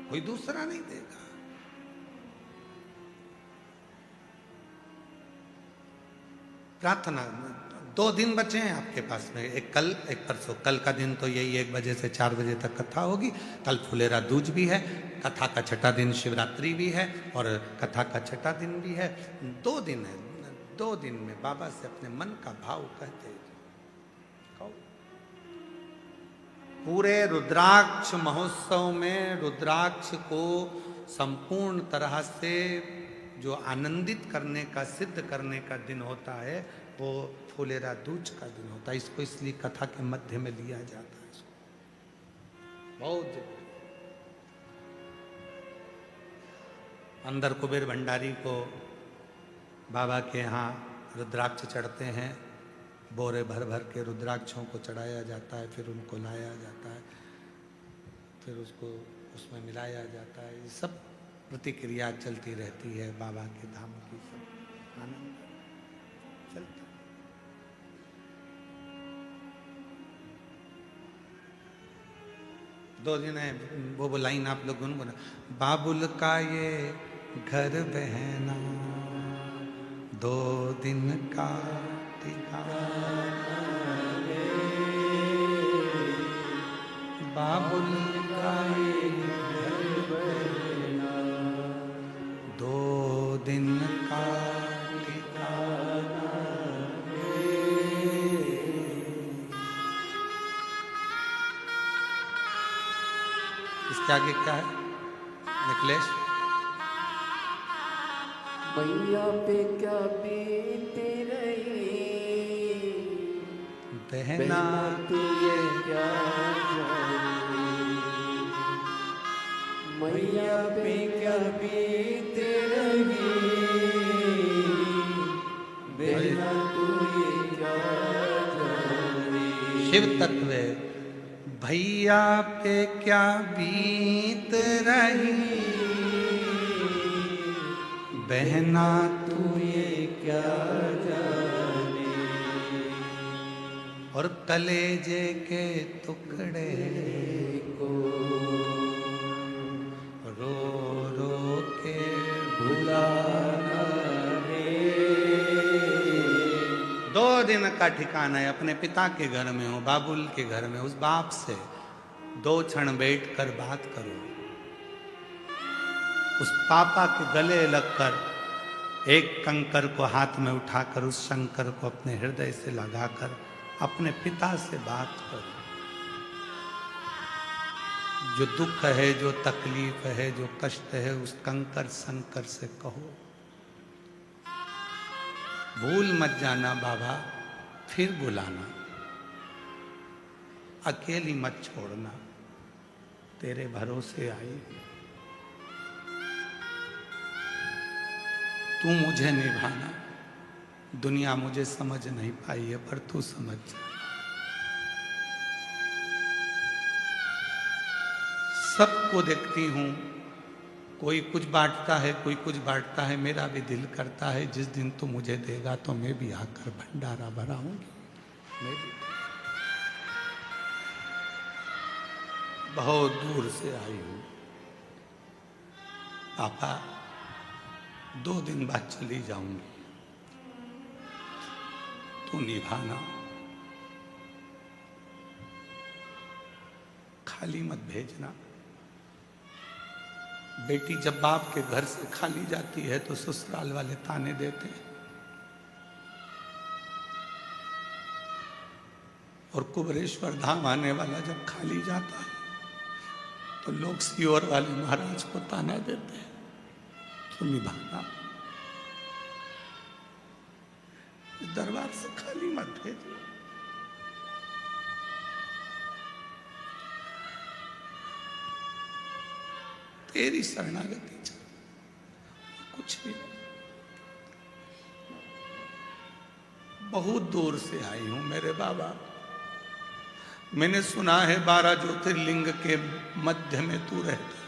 कोई दूसरा नहीं देगा। प्रार्थना 2 दिन बचे हैं आपके पास में, एक कल एक परसों। कल का दिन तो यही 1 बजे से 4 बजे तक कथा होगी। कल फुलेरा दूज भी है, कथा का 6ठा दिन शिवरात्रि भी है और कथा का 6ठा दिन भी है। 2 दिन है। 2 दिन में बाबा से अपने मन का भाव कहते कहो। पूरे रुद्राक्ष महोत्सव में रुद्राक्ष को संपूर्ण तरह से जो आनंदित करने का, सिद्ध करने का दिन होता है वो फुलेरा दूज का दिन होता है। इसको इसलिए कथा के मध्य में लिया जाता है। इसको बहुत अंदर कुबेर भंडारी को बाबा के यहाँ रुद्राक्ष चढ़ते हैं, बोरे भर भर के रुद्राक्षों को चढ़ाया जाता है, फिर उनको लाया जाता है, फिर उसको उसमें मिलाया जाता है। ये सब प्रतिक्रिया चलती रहती है बाबा के धाम की, सब आनंद चलता। दो दिन है वो लाइन आप लोग गुनगुना। बाबुल का ये घर बहना 2 दिन का ठिकाना, बाबुल का ये घर बहना 2 दिन का ठिकाना। इसके आगे क्या है निखिलेश? मैया पे क्या बीती रही, बहना तू ये क्या जानी, मैया पे क्या बीती रही, बहना तू ये क्या जानी। शिव तत्व है। भैया पे क्या बीत रही, बहना तू ये क्या जाने। और कलेजे के टुकड़े को रो रो के भुलाना रे। 2 दिन का ठिकाना है, अपने पिता के घर में हो, बाबुल के घर में, उस बाप से 2 क्षण बैठ कर बात करो। उस पापा के गले लगकर एक कंकर को हाथ में उठाकर उस शंकर को अपने हृदय से लगाकर अपने पिता से बात करो। जो दुख है, जो तकलीफ है, जो कष्ट है, उस कंकर शंकर से कहो। भूल मत जाना बाबा, फिर बुलाना, अकेली मत छोड़ना, तेरे भरोसे आई। तू मुझे निभाना, दुनिया मुझे समझ नहीं पाई है, पर तू समझ जा। सबको देखती हूं, कोई कुछ बांटता है, कोई कुछ बांटता है, मेरा भी दिल करता है जिस दिन तू मुझे देगा तो मैं भी आकर भंडारा भराऊंगी। मैं भी बहुत दूर से आई हूं पापा, 2 दिन बाद चली जाऊंगी, तू निभाना, खाली मत भेजना। बेटी जब बाप के घर से खाली जाती है तो ससुराल वाले ताने देते हैं, और कुबरेश्वर धाम आने वाला जब खाली जाता है तो लोग सियोर वाले महाराज को ताना देते हैं। तो निभाना, इस दरबार से खाली मत भेजना। तेरी शरणागति चाहिए, कुछ भी नहीं। बहुत दूर से आई हूं मेरे बाबा, मैंने सुना है 12 ज्योतिर्लिंग के मध्य में तू रहता है।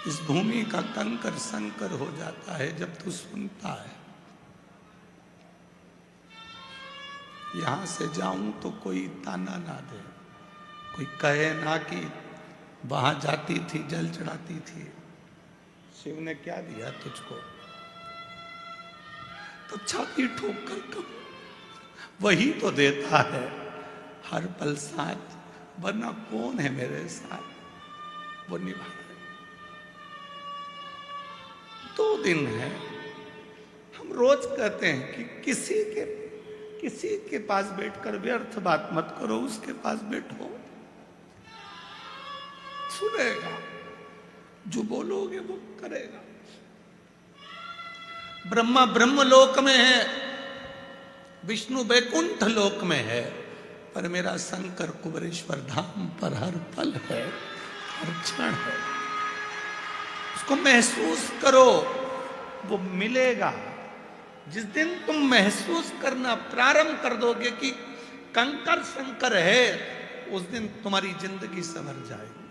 इस भूमि का कंकर संकर हो जाता है जब तू सुनता है। यहां से जाऊं तो कोई ताना ना दे, कोई कहे ना कि वहां जाती थी जल चढ़ाती थी। शिव ने क्या दिया तुझको? तो छाती ठोक कर कब, वही तो देता है हर पल साथ, वरना कौन है मेरे साथ? वो निभा रहे। 2 दिन है, हम रोज कहते हैं कि किसी के पास बैठकर व्यर्थ बात मत करो, उसके पास बैठो, सुनेगा, जो बोलोगे वो करेगा। ब्रह्मा ब्रह्मलोक में है, विष्णु वैकुंठ लोक में है, पर मेरा शंकर कुबरेश्वर धाम पर हर पल है, हर क्षण है। उसको महसूस करो, वो मिलेगा। जिस दिन तुम महसूस करना प्रारंभ कर दोगे कि कंकर शंकर है, उस दिन तुम्हारी जिंदगी संवर जाएगी।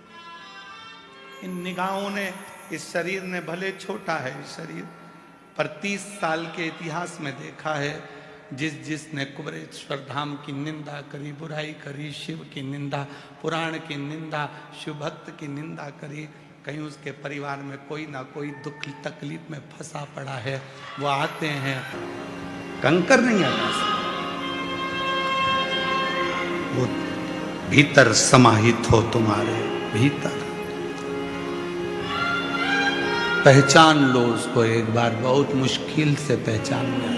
इन निगाहों ने, इस शरीर ने, भले छोटा है शरीर, पर 30 साल के इतिहास में देखा है, जिसने कुबरेश्वर धाम की निंदा करी, बुराई करी, शिव की निंदा, पुराण की निंदा, शिव भक्त की निंदा करी, कहीं उसके परिवार में कोई ना कोई दुख तकलीफ में फंसा पड़ा है, वो आते हैं। कंकर नहीं आता, वो भीतर समाहित हो, तुम्हारे भीतर। पहचान लो उसको एक बार, बहुत मुश्किल से पहचानना है।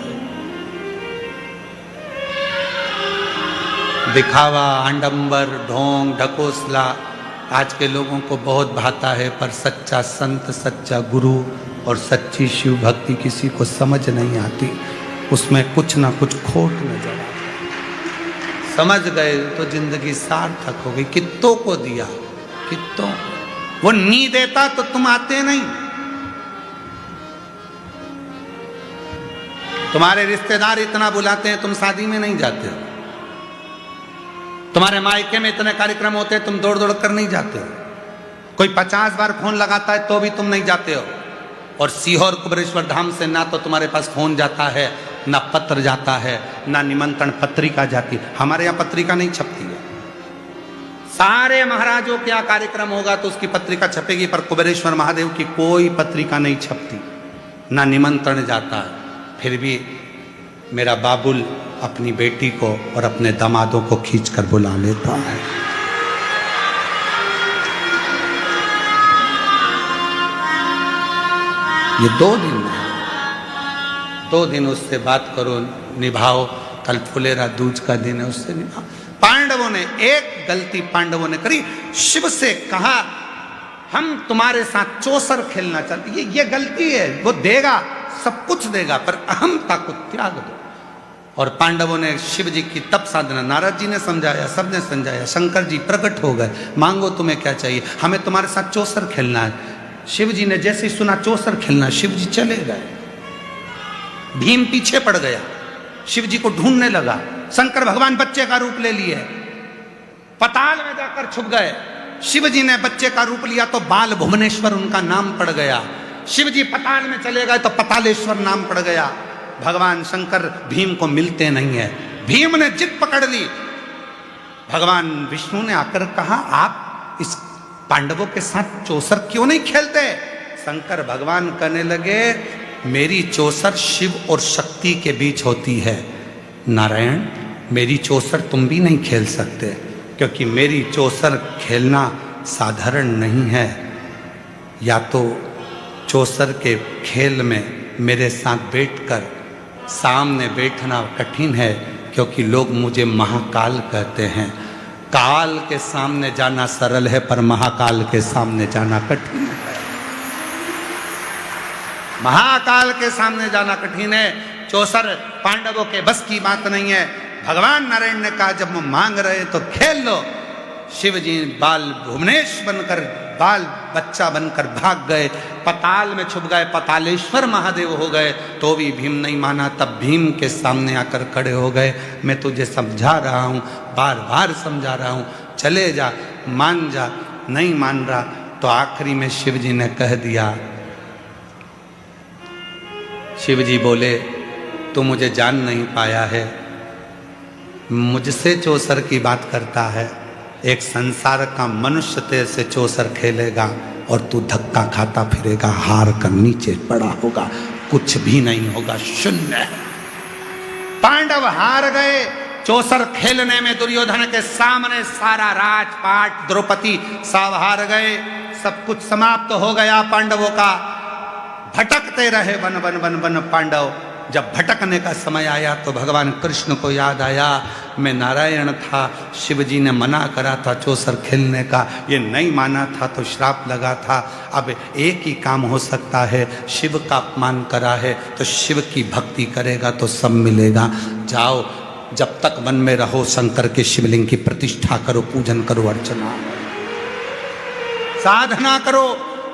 दिखावा, आडंबर, ढोंग, ढकोसला आज के लोगों को बहुत भाता है, पर सच्चा संत, सच्चा गुरु और सच्ची शिव भक्ति किसी को समझ नहीं आती। उसमें कुछ ना कुछ खोट नजर आता है। समझ गए तो जिंदगी सार्थक हो गई। कित्तों को दिया, कित्तों, वो नहीं देता तो तुम आते नहीं। तुम्हारे रिश्तेदार इतना बुलाते हैं, तुम शादी में नहीं जाते हो। तुम्हारे मायके में इतने कार्यक्रम होते हैं, तुम दौड़ दौड़ कर नहीं जाते हो। कोई 50 बार फोन लगाता है तो भी तुम नहीं जाते हो। और सीहोर कुबेरेश्वर धाम से ना तो तुम्हारे पास फोन जाता है, ना पत्र जाता है, ना निमंत्रण पत्रिका जाती है। हमारे यहाँ पत्रिका नहीं छपती है। सारे महाराजों क्या कार्यक्रम होगा तो उसकी पत्रिका छपेगी, पर कुबेरेश्वर महादेव की कोई पत्रिका नहीं छपती, ना निमंत्रण जाता है। फिर भी मेरा बाबुल अपनी बेटी को और अपने दामादों को खींच कर बुला लेता है। ये 2 दिन है, 2 दिन उससे बात करो, निभाओ। कल फुलेरा दूज का दिन है, उससे निभाओ। पांडवों ने एक गलती पांडवों ने करी, शिव से कहा हम तुम्हारे साथ चौसर खेलना चाहते। ये गलती है। वो देगा, सब कुछ देगा, पर अहमता को त्याग दो। और पांडवों ने शिव जी की तप साधना, नारद जी ने समझाया, सबने समझाया, शंकर जी प्रकट हो गए, मांगो तुम्हें क्या चाहिए, हमें तुम्हारे साथ चौसर खेलना है। शिव जी ने जैसे ही सुना चौसर खेलना, शिव जी चले गए। भीम पीछे पड़ गया, शिव जी को ढूंढने लगा। शंकर भगवान बच्चे का रूप ले लिए, पताल में जाकर छुप गए। शिव जी ने बच्चे का रूप लिया तो बाल भुवनेश्वर उनका नाम पड़ गया। शिव जी पताल में चले गए तो पतालेश्वर नाम पड़ गया। भगवान शंकर भीम को मिलते नहीं है। भीम ने जिद पकड़ ली। भगवान विष्णु ने आकर कहा आप इस पांडवों के साथ चौसर क्यों नहीं खेलते। शंकर भगवान कहने लगे मेरी चौसर शिव और शक्ति के बीच होती है। नारायण, मेरी चौसर तुम भी नहीं खेल सकते, क्योंकि मेरी चौसर खेलना साधारण नहीं है। या तो चौसर के खेल में मेरे साथ बैठकर सामने बैठना कठिन है, क्योंकि लोग मुझे महाकाल कहते हैं। काल के सामने जाना सरल है, पर महाकाल के सामने जाना कठिन है। महाकाल के सामने जाना कठिन है। चौसर पांडवों के बस की बात नहीं है। भगवान नारायण ने कहा जब वो मांग रहे तो खेल लो। शिव जी बाल भुवनेश बनकर, बाल बच्चा बनकर भाग गए, पताल में छुप गए, पतालेश्वर महादेव हो गए, तो भी भीम नहीं माना। तब भीम के सामने आकर खड़े हो गए, मैं तुझे समझा रहा हूँ, बार बार समझा रहा हूँ, चले जा, मान जा। नहीं मान रहा तो आखिरी में शिव जी ने कह दिया। शिव जी बोले तू मुझे जान नहीं पाया है, मुझसे चौसर की बात करता है। एक संसार का मनुष्य तेरे से चौसर खेलेगा और तू धक्का खाता फिरेगा, हार कर नीचे पड़ा होगा, कुछ भी नहीं होगा, शून्य। पांडव हार गए चौसर खेलने में। दुर्योधन के सामने सारा राजपाट, द्रौपदी सब हार गए। सब कुछ समाप्त हो गया पांडवों का। भटकते रहे वन वन वन वन पांडव। जब भटकने का समय आया तो भगवान कृष्ण को याद आया मैं नारायण था, शिव जी ने मना करा था चौसर खेलने का, ये नहीं माना था तो श्राप लगा था। अब एक ही काम हो सकता है, शिव का अपमान करा है तो शिव की भक्ति करेगा तो सब मिलेगा। जाओ, जब तक वन में रहो शंकर के शिवलिंग की प्रतिष्ठा करो, पूजन करो, अर्चना साधना करो।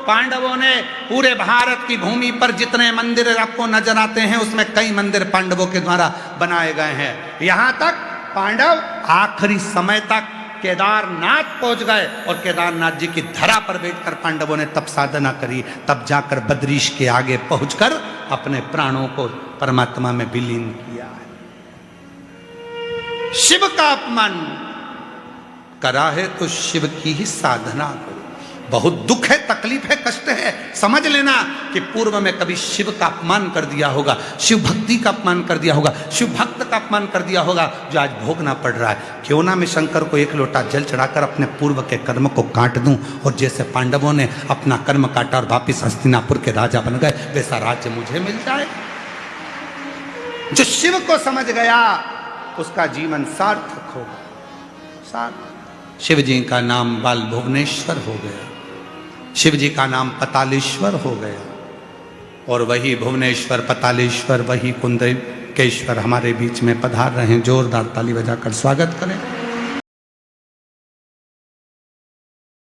पांडवों ने पूरे भारत की भूमि पर जितने मंदिर आपको नजर आते हैं उसमें कई मंदिर पांडवों के द्वारा बनाए गए हैं। यहाँ तक पांडव आखिरी समय तक केदारनाथ पहुंच गए और केदारनाथ जी की धरा पर बैठकर पांडवों ने तप साधना करी। तब जाकर बद्रीश के आगे पहुंचकर अपने प्राणों को परमात्मा में विलीन किया है। शिव का अपमान करा है तो शिव की ही साधना करो। बहुत दुख है, तकलीफ है, कष्ट है। समझ लेना कि पूर्व में कभी शिव का अपमान कर दिया होगा, शिव भक्ति का अपमान कर दिया होगा, शिव भक्त का अपमान कर दिया होगा, जो आज भोगना पड़ रहा है। क्यों ना मैं शंकर को एक लोटा जल चढ़ाकर अपने पूर्व के कर्म को काट दूं, और जैसे पांडवों ने अपना कर्म काटा और वापिस हस्तिनापुर के राजा बन गए, वैसा राज्य मुझे मिल जाए। जो शिव को समझ गया उसका जीवन सार्थक होगा। संसार। शिव जी का नाम बाल भुवनेश्वर हो गया, शिव जी का नाम पतालेश्वर हो गया, और वही भुवनेश्वर पतालेश्वर वही कुंदकेश्वर हमारे बीच में पधार रहे हैं। जोरदार ताली बजाकर स्वागत करें।